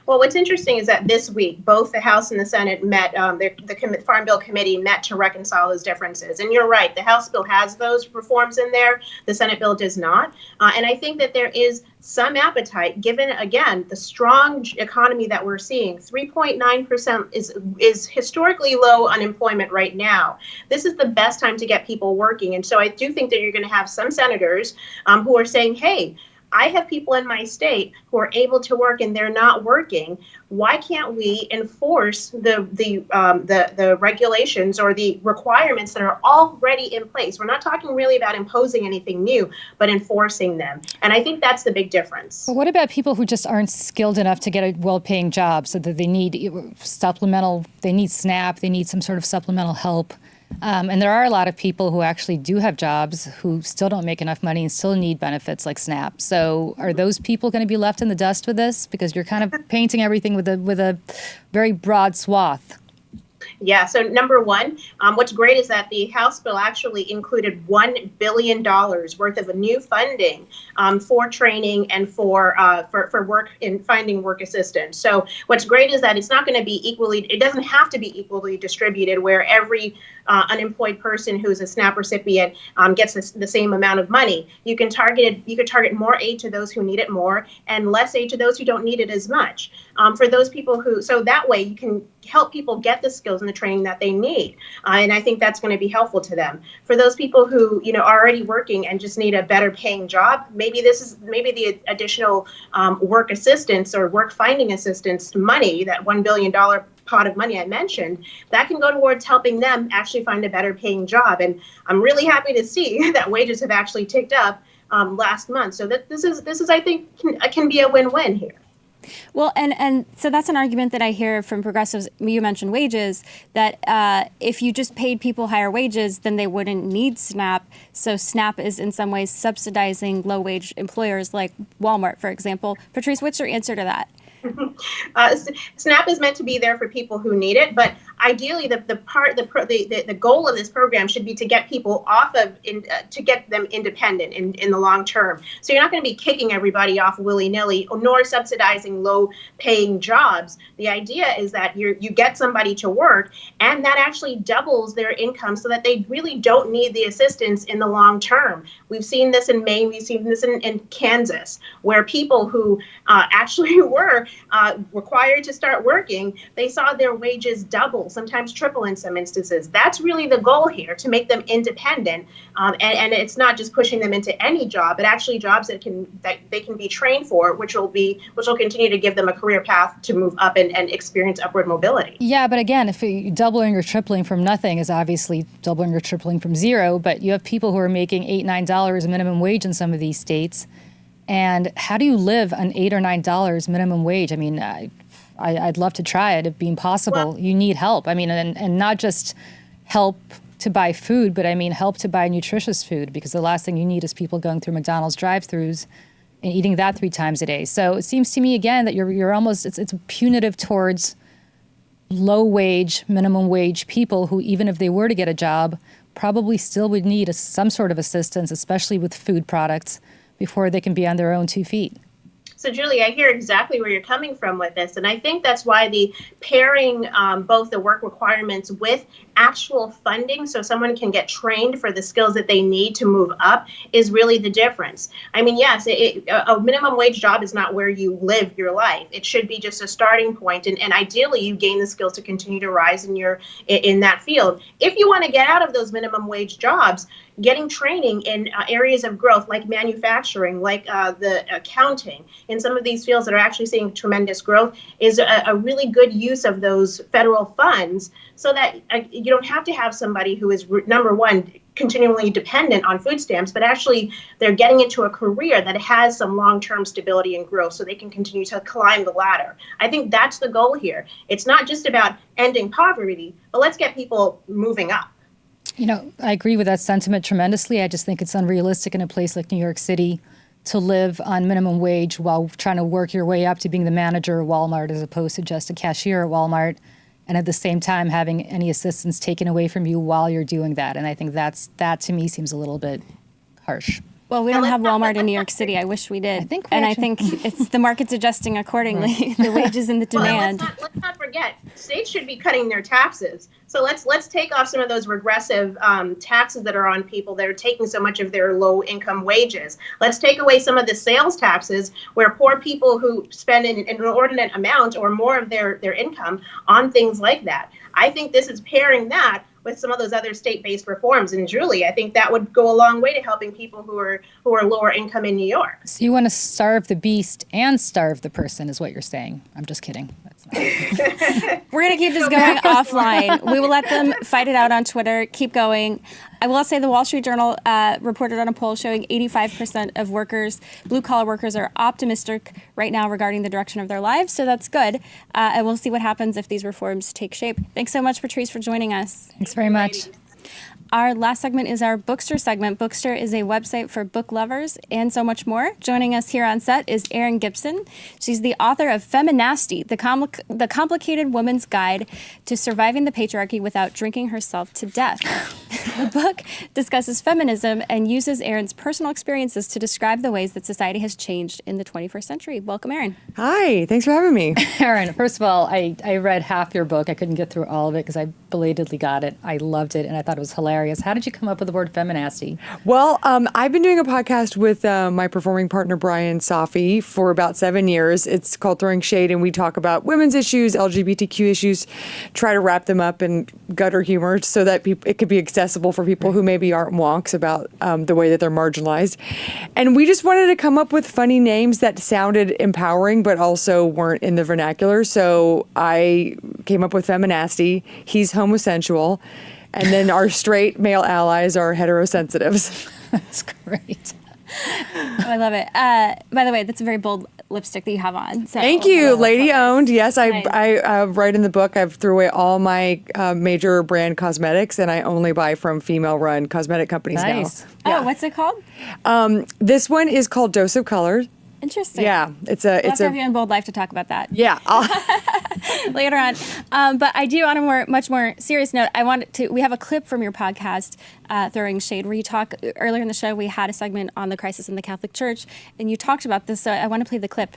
Well, what's interesting is that this week, both the House and the Senate met, the Farm Bill Committee met to reconcile those differences. And you're right, the House bill has those reforms in there. The Senate bill does not. And I think that there is some appetite, given, again, the strong economy that we're seeing. 3.9% is historically low unemployment right now. This is the best time to get people working. And so I do think that you're going to have some senators who are saying, hey, I have people in my state who are able to work and they're not working. Why can't we enforce the regulations or the requirements that are already in place? We're not talking really about imposing anything new, but enforcing them. And I think that's the big difference. But what about people who just aren't skilled enough to get a well-paying job, so that they need supplemental, they need SNAP, they need some sort of supplemental help? And there are a lot of people who actually do have jobs who still don't make enough money and still need benefits like SNAP. So are those people going to be left in the dust with this? Because you're kind of painting everything with a very broad swath. Yeah, so number one, what's great is that the House bill actually included $1 billion worth of new funding for training and for work in finding work assistance. So what's great is that it's not going to be it doesn't have to be equally distributed where every unemployed person who's a SNAP recipient gets the same amount of money. You could target more aid to those who need it more and less aid to those who don't need it as much. For those people so that way you can help people get the skills and the training that they need. And I think that's going to be helpful to them. For those people who, are already working and just need a better paying job, maybe the additional work assistance or work finding assistance money, that $1 billion pot of money I mentioned, that can go towards helping them actually find a better paying job. And I'm really happy to see that wages have actually ticked up last month. So that this is I think can be a win-win here. Well, and so that's an argument that I hear from progressives. You mentioned wages, that if you just paid people higher wages, then they wouldn't need SNAP. So SNAP is in some ways subsidizing low-wage employers like Walmart, for example. Patrice, what's your answer to that? SNAP is meant to be there for people who need it, but ideally the goal of this program should be to get people to get them independent in the long term. So you're not going to be kicking everybody off willy-nilly nor subsidizing low-paying jobs. The idea is that you get somebody to work and that actually doubles their income so that they really don't need the assistance in the long term. We've seen this in Maine, we've seen this in Kansas, where people who actually were required to start working, they saw their wages double, sometimes triple in some instances. That's really the goal here, to make them independent. And it's not just pushing them into any job, but actually jobs that they can be trained for, which will continue to give them a career path to move up and experience upward mobility. Yeah, but again, if doubling or tripling from nothing is obviously doubling or tripling from zero, but you have people who are making $8, $9 minimum wage in some of these states. And how do you live on $8 or $9 minimum wage? I mean, I'd love to try it if being possible. Well, you need help. I mean, and not just help to buy food, but I mean help to buy nutritious food, because the last thing you need is people going through McDonald's drive-thrus and eating that 3 times a day. So it seems to me again that you're almost it's punitive towards low wage, minimum wage people who, even if they were to get a job, probably still would need some sort of assistance, especially with food products, before they can be on their own 2 feet. So, Julie, I hear exactly where you're coming from with this. And I think that's why the pairing both the work requirements with actual funding so someone can get trained for the skills that they need to move up is really the difference. I mean, yes, a minimum wage job is not where you live your life. It should be just a starting point. And ideally, you gain the skills to continue to rise in that field. If you want to get out of those minimum wage jobs, getting training in areas of growth like manufacturing, like the accounting, in some of these fields that are actually seeing tremendous growth is a really good use of those federal funds, so that you don't have to have somebody who is, number one, continually dependent on food stamps, but actually they're getting into a career that has some long-term stability and growth so they can continue to climb the ladder. I think that's the goal here. It's not just about ending poverty, but let's get people moving up. I agree with that sentiment tremendously. I just think it's unrealistic in a place like New York City to live on minimum wage while trying to work your way up to being the manager of Walmart as opposed to just a cashier at Walmart, and at the same time having any assistance taken away from you while you're doing that. And I think that to me seems a little bit harsh. Well, we don't have Walmart in New York City. I wish we did. I think it's the market's adjusting accordingly, right. The wages and the demand. Well, let's not forget, states should be cutting their taxes. So let's take off some of those regressive taxes that are on people that are taking so much of their low income wages. Let's take away some of the sales taxes where poor people who spend an inordinate amount or more of their income on things like that. I think this is pairing that with some of those other state-based reforms. And Julie, I think that would go a long way to helping people who are lower income in New York. So you want to starve the beast and starve the person is what you're saying. I'm just kidding. That's not We're going to keep this going offline. We will let them fight it out on Twitter. Keep going. I will say the Wall Street Journal reported on a poll showing 85% of workers, blue-collar workers, are optimistic right now regarding the direction of their lives. So that's good. And we'll see what happens if these reforms take shape. Thanks so much, Patrice, for joining us. Thanks very much. Our last segment is our Bookster segment. Bookster is a website for book lovers and so much more. Joining us here on set is Erin Gibson. She's the author of Feminasty, the complicated woman's guide to surviving the patriarchy without drinking herself to death. The book discusses feminism and uses Erin's personal experiences to describe the ways that society has changed in the 21st century. Welcome, Erin. Hi, thanks for having me. Erin, first of all, I read half your book. I couldn't get through all of it because I belatedly got it. I loved it, and I thought it was hilarious. How did you come up with the word feminasty? Well, I've been doing a podcast with my performing partner, Brian Safi, for about 7 years. It's called Throwing Shade, and we talk about women's issues, LGBTQ issues, try to wrap them up in gutter humor so that it could be accessible for people who maybe aren't wonks about the way that they're marginalized. And we just wanted to come up with funny names that sounded empowering, but also weren't in the vernacular. So I came up with Feminasty. He's homosensual. And then our straight male allies are heterosensitives. That's great. Oh, I love it. By the way, that's a very bold lipstick that you have on. So. Thank you, lady owned. Yes, Nice. I write in the book. I've threw away all my major brand cosmetics, and I only buy from female-run cosmetic companies Nice. now. Oh, what's it called? This one is called Dose of Color. Interesting. Yeah, We'll have to have you on Bold Life to talk about that. Yeah. Later on. But I do, on a much more serious note, we have a clip from your podcast, Throwing Shade, where you talk, earlier in the show, we had a segment on the crisis in the Catholic Church, and you talked about this, so I want to play the clip.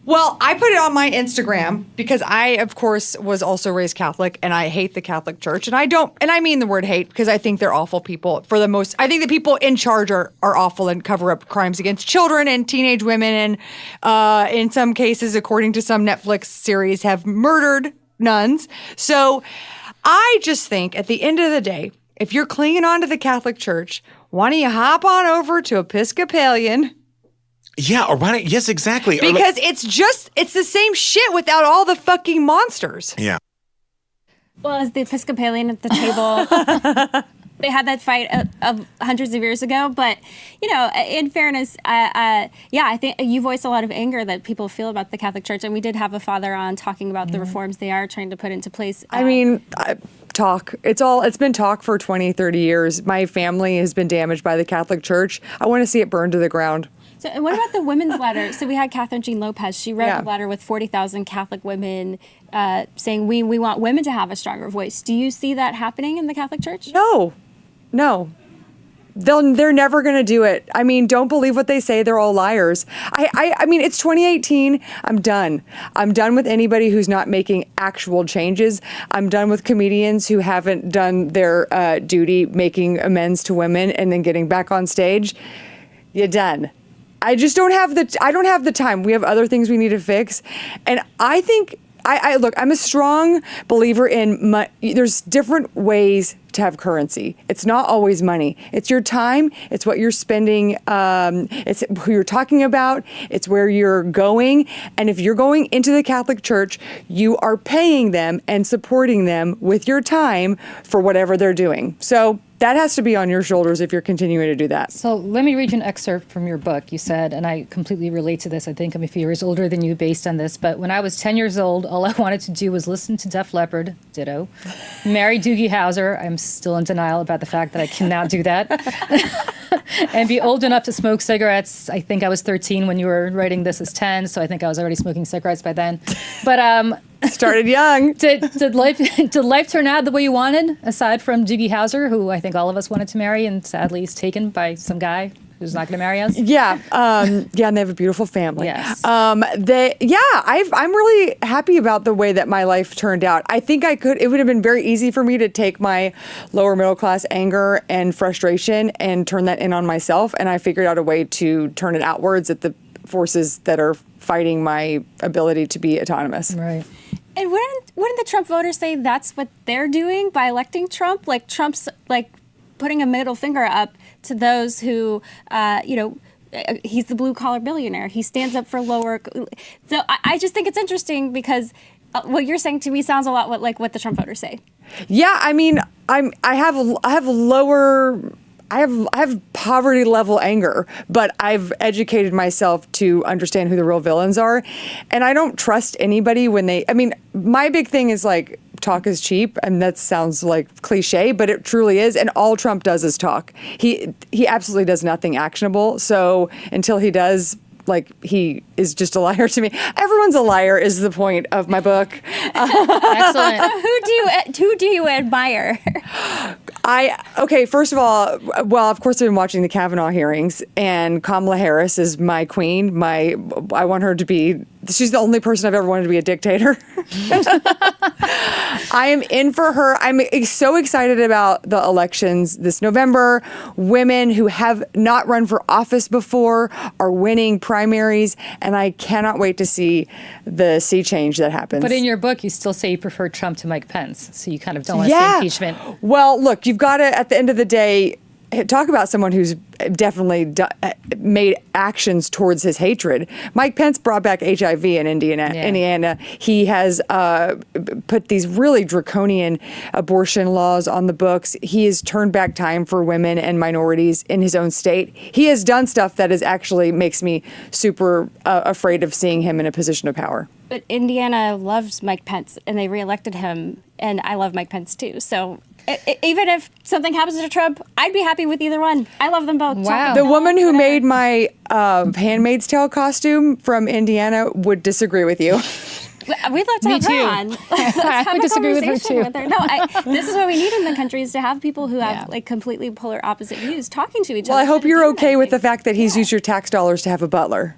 Well, I put it on my Instagram because I, of course, was also raised Catholic, and I hate the Catholic Church. And I mean the word hate because I think they're awful people for the most. I think the people in charge are awful and cover up crimes against children and teenage women, and in some cases, according to some Netflix series, have murdered nuns. So I just think at the end of the day, if you're clinging on to the Catholic Church, why don't you hop on over to Episcopalian? Yeah, or why don't, yes, exactly. Because it's the same shit without all the fucking monsters. Yeah. Well, as the Episcopalian at the table, they had that fight of hundreds of years ago. But, in fairness, I think you voiced a lot of anger that people feel about the Catholic Church. And we did have a father on talking about the reforms they are trying to put into place. Talk. It's been talk for 20, 30 years. My family has been damaged by the Catholic Church. I want to see it burned to the ground. So, and what about the women's letter? So we had Catherine Jean Lopez. She wrote a letter with 40,000 Catholic women saying we want women to have a stronger voice. Do you see that happening in the Catholic Church? No. They're never going to do it. I mean, don't believe what they say. They're all liars. I mean, it's 2018. I'm done. I'm done with anybody who's not making actual changes. I'm done with comedians who haven't done their duty making amends to women and then getting back on stage. You're done. I just don't have the time. We have other things we need to fix. And I think, look, I'm a strong believer in there's different ways to have currency. It's not always money. It's your time. It's what you're spending. It's who you're talking about. It's where you're going. And if you're going into the Catholic Church, you are paying them and supporting them with your time for whatever they're doing. So that has to be on your shoulders if you're continuing to do that. So let me read you an excerpt from your book. You said, and I completely relate to this, I think I'm a few years older than you based on this, but when I was 10 years old, all I wanted to do was listen to Def Leppard, ditto, marry Doogie Howser, I'm still in denial about the fact that I cannot do that, and be old enough to smoke cigarettes. I think I was 13 when you were writing this as 10, so I think I was already smoking cigarettes by then. But started young. Did life turn out the way you wanted, aside from Doogie Howser, who I think all of us wanted to marry, and sadly is taken by some guy who's not going to marry us? Yeah, and they have a beautiful family. Yes. I'm really happy about the way that my life turned out. I think it would have been very easy for me to take my lower middle class anger and frustration and turn that in on myself, and I figured out a way to turn it outwards at the forces that are fighting my ability to be autonomous. Right. And wouldn't the Trump voters say that's what they're doing by electing Trump? Like Trump's like putting a middle finger up to those who, he's the blue collar billionaire. He stands up for lower. So I just think it's interesting because what you're saying to me sounds a lot like what the Trump voters say. Yeah, I mean, I have poverty level anger, but I've educated myself to understand who the real villains are. And I don't trust anybody my big thing is like, talk is cheap, and that sounds like cliche, but it truly is. And all Trump does is talk. He absolutely does nothing actionable. So until he does, like, he is just a liar to me. Everyone's a liar is the point of my book. Excellent. So who do you admire? First of all, well, of course, I've been watching the Kavanaugh hearings, and Kamala Harris is my queen. I want her to be. She's the only person I've ever wanted to be a dictator. I am in for her. I'm so excited about the elections this November. Women who have not run for office before are winning primaries, and I cannot wait to see the sea change that happens. But in your book, you still say you prefer Trump to Mike Pence, so you kind of don't want to say impeachment. Well, look, you've got to, at the end of the day, talk about someone who's definitely made actions towards his hatred. Mike Pence brought back HIV in Indiana. He has put these really draconian abortion laws on the books. He has turned back time for women and minorities in his own state. He has done stuff that actually makes me super afraid of seeing him in a position of power. But Indiana loves Mike Pence, and they reelected him, and I love Mike Pence too. So even if something happens to Trump, I'd be happy with either one. I love them both. Wow. The woman who made my Handmaid's Tale costume from Indiana would disagree with you. We'd love to have her on. Let's have I a disagree with her conversation too. with her. No, this is what we need in the country, is to have people who have like completely polar opposite views talking to each other. Well, I hope you're okay with the fact that he's used your tax dollars to have a butler.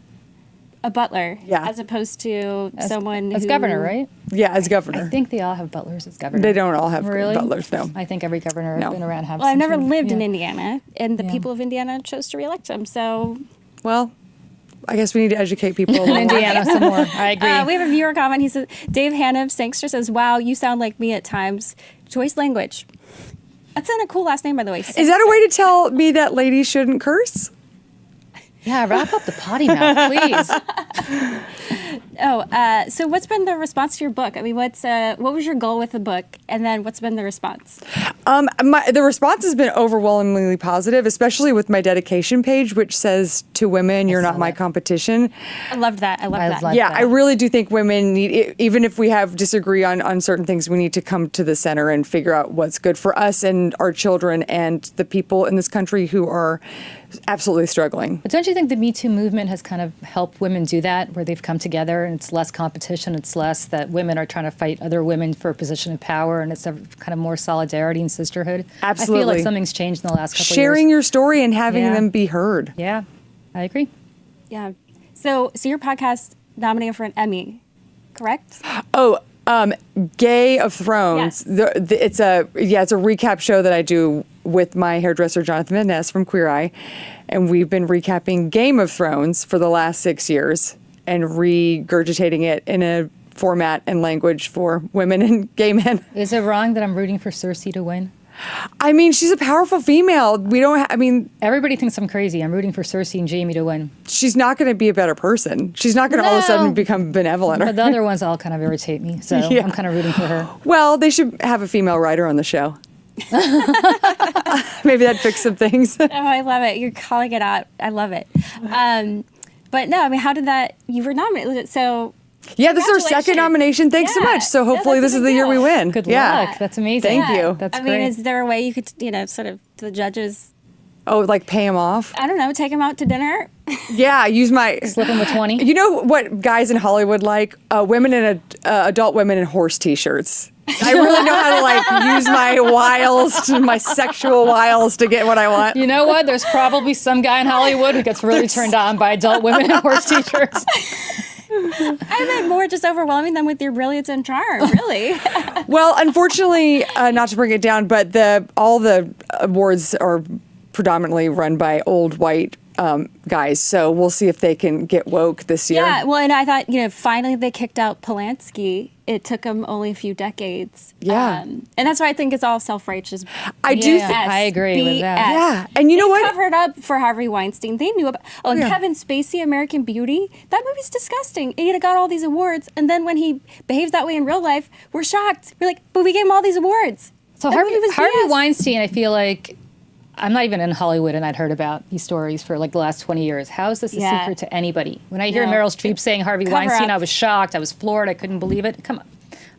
A butler, Yeah. as opposed to someone as who... governor, right? Yeah, as governor. I think they all have butlers as governor. They don't all have Really? butlers, no. I think every governor No. I've been around has. Well, I've some never sort of- lived in yeah. Indiana, and the people of Indiana chose to reelect him, so... Well, I guess we need to educate people a little more. Indiana some more. I agree. We have a viewer comment. He says, Dave Hannum, Sangster, says, wow, you sound like me at times. Choice language. That's in a cool last name, by the way. Is that a way to tell me that ladies shouldn't curse? Yeah, wrap up the potty mouth, please. So what's been the response to your book? I mean, what was your goal with the book, and then what's been the response? The response has been overwhelmingly positive, especially with my dedication page, which says to women, "You're not my competition." I loved that. I love that. Yeah, I really do think women need, even if we disagree on certain things, we need to come to the center and figure out what's good for us and our children and the people in this country who are absolutely struggling. But don't you think the Me Too movement has kind of helped women do that, where they've come together and it's less competition, it's less that women are trying to fight other women for a position of power, and it's a kind of more solidarity and sisterhood? Absolutely. I feel like something's changed in the last couple of years. Sharing your story and having them be heard. Yeah, I agree. Yeah. So your podcast nominated for an Emmy, correct? Gay of Thrones. Yes. It's a recap show that I do with my hairdresser Jonathan Van Ness from Queer Eye, and we've been recapping Game of Thrones for the last 6 years and regurgitating it in a format and language for women and gay men. Is it wrong that I'm rooting for Cersei to win? I mean, she's a powerful female. Everybody thinks I'm crazy. I'm rooting for Cersei and Jaime to win. She's not going to be a better person. She's not going to all of a sudden become benevolent. But the other ones all kind of irritate me, so I'm kind of rooting for her. Well, they should have a female writer on the show. Maybe that'd fix some things. Oh, I love it. You're calling it out. I love it. But no, I mean, how did that? You were nominated, so. Yeah, this is our second nomination. Thanks so much. So hopefully this is the year we win. Good luck. That's amazing. Thank you. That's I great. mean, is there a way you could, sort of, to the judges? Oh, like pay them off? I don't know, take them out to dinner? Yeah, use my... Slip them with 20? You know what guys in Hollywood like? Women in adult women in horse T-shirts. I really know how to use my wiles, my sexual wiles to get what I want. You know what? There's probably some guy in Hollywood who gets really turned on by adult women in horse T-shirts. I meant more just overwhelming them with your brilliance and charm, really. Well, unfortunately, not to bring it down, but all the awards are predominantly run by old white guys. So we'll see if they can get woke this year. Yeah, well, and I thought, finally they kicked out Polanski. It took them only a few decades. Yeah. And that's why I think it's all self-righteous. I do. I agree with that. Yeah, and you know what? Covered up for Harvey Weinstein. They knew about. Oh, and Kevin Spacey, American Beauty. That movie's disgusting. And he got all these awards, and then when he behaves that way in real life, we're shocked. We're like, but we gave him all these awards. So That movie was Harvey BS. Weinstein, I feel like I'm not even in Hollywood, and I'd heard about these stories for like the last 20 years. How is this a secret to anybody? When I hear No. Meryl Streep saying Harvey Cover Weinstein, up. I was shocked. I was floored. I couldn't believe it. Come on.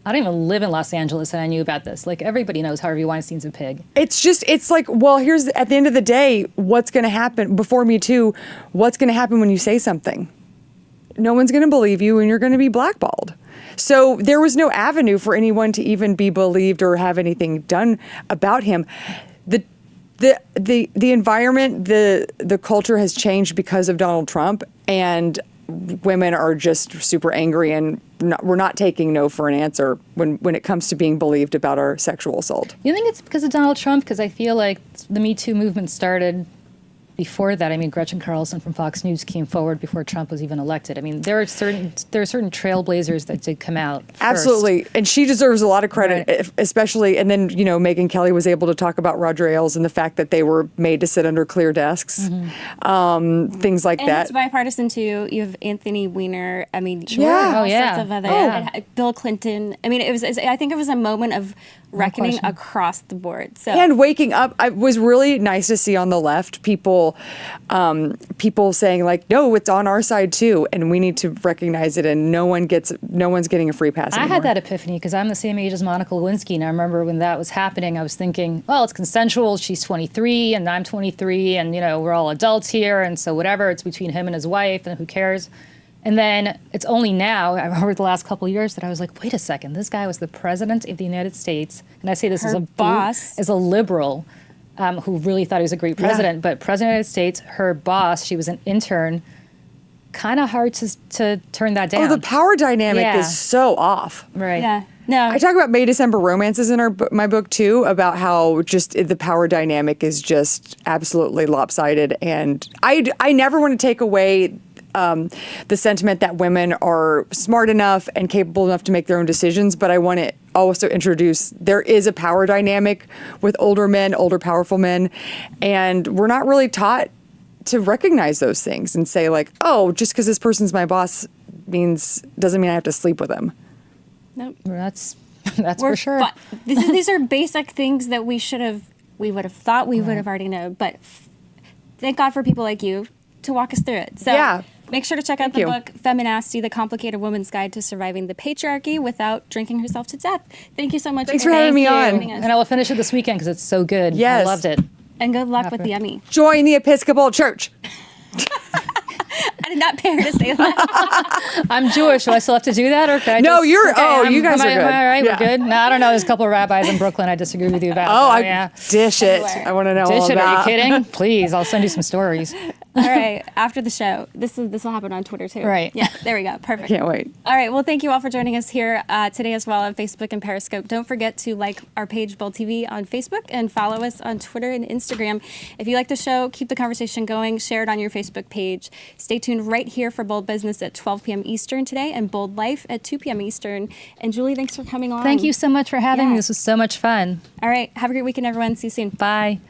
I don't even live in Los Angeles, and I knew about this. Like, everybody knows Harvey Weinstein's a pig. It's like, well, here's, at the end of the day, what's going to happen, before Me Too, what's going to happen when you say something? No one's going to believe you, and you're going to be blackballed. So there was no avenue for anyone to even be believed or have anything done about him. The environment, the culture has changed because of Donald Trump, and women are just super angry, and we're not taking no for an answer when it comes to being believed about our sexual assault. You think it's because of Donald Trump? Because I feel like the Me Too movement started before that. I mean, Gretchen Carlson from Fox News came forward before Trump was even elected. I mean, there are certain trailblazers that did come out first. Absolutely, and she deserves a lot of credit, especially. And then Megyn Kelly was able to talk about Roger Ailes and the fact that they were made to sit under clear desks, things like And that. it's bipartisan too. You have Anthony Weiner. I mean, Yeah. all Oh, yeah. sorts of other. Oh. and Bill Clinton. I mean, I think it was a moment of reckoning question. across the board. So And waking up, it was really nice to see on the left people saying like, no, it's on our side too, and we need to recognize it, and no one's getting a free pass I anymore. had that epiphany because I'm the same age as Monica Lewinsky, and I remember when that was happening, I was thinking, well, it's consensual. She's 23 and I'm 23, and we're all adults here, and so whatever, it's between him and his wife, and who cares? And then it's only now, over the last couple of years, that I was like, wait a second, this guy was the president of the United States, and I say this as Her boss. as a liberal who really thought he was a great president, but president of the United States, her boss, she was an intern. Kind of hard to turn that down. Oh, the power dynamic Yeah. is so off. Right. yeah, no. I talk about May December romances in my book too, about how just the power dynamic is just absolutely lopsided, and I never want to take away the sentiment that women are smart enough and capable enough to make their own decisions, but I want to also introduce there is a power dynamic with older men, older powerful men, and we're not really taught to recognize those things and say like, oh, just because this person's my boss doesn't mean I have to sleep with him. Nope. That's We're for sure. These are basic things that we would have thought we would have already known, but thank God for people like you to walk us through it. So Yeah. make sure to check out the book, Feminasty, The Complicated Woman's Guide to Surviving the Patriarchy Without Drinking Herself to Death. Thank you so much. Thanks for having me on. joining us. And I will finish it this weekend because it's so good. Yes. I loved it. And good luck with the Emmy. Join the Episcopal Church. I did not pay her to say that. I'm Jewish. Do I still have to do that? Or can I No, just, you're- okay, oh, you guys am are good. Am I all right? Yeah. We're good? No, I don't know. There's a couple of rabbis in Brooklyn I disagree with you about. Oh, yeah. dish it. Everywhere. I want to know all Dish it. about. Are you kidding? Please, I'll send you some stories. All right, after the show, this will happen on Twitter too. Right. Yeah, there we go. Perfect. Can't wait. All right, well, thank you all for joining us here today as well on Facebook and Periscope. Don't forget to like our page, Bold TV, on Facebook and follow us on Twitter and Instagram. If you like the show, keep the conversation going. Share it on your Facebook page. Stay tuned right here for Bold Business at 12 p.m. Eastern today and Bold Life at 2 p.m. Eastern. And Julie, thanks for coming on. Thank you so much for having me. Yeah. This was so much fun. All right, have a great weekend, everyone. See you soon. Bye.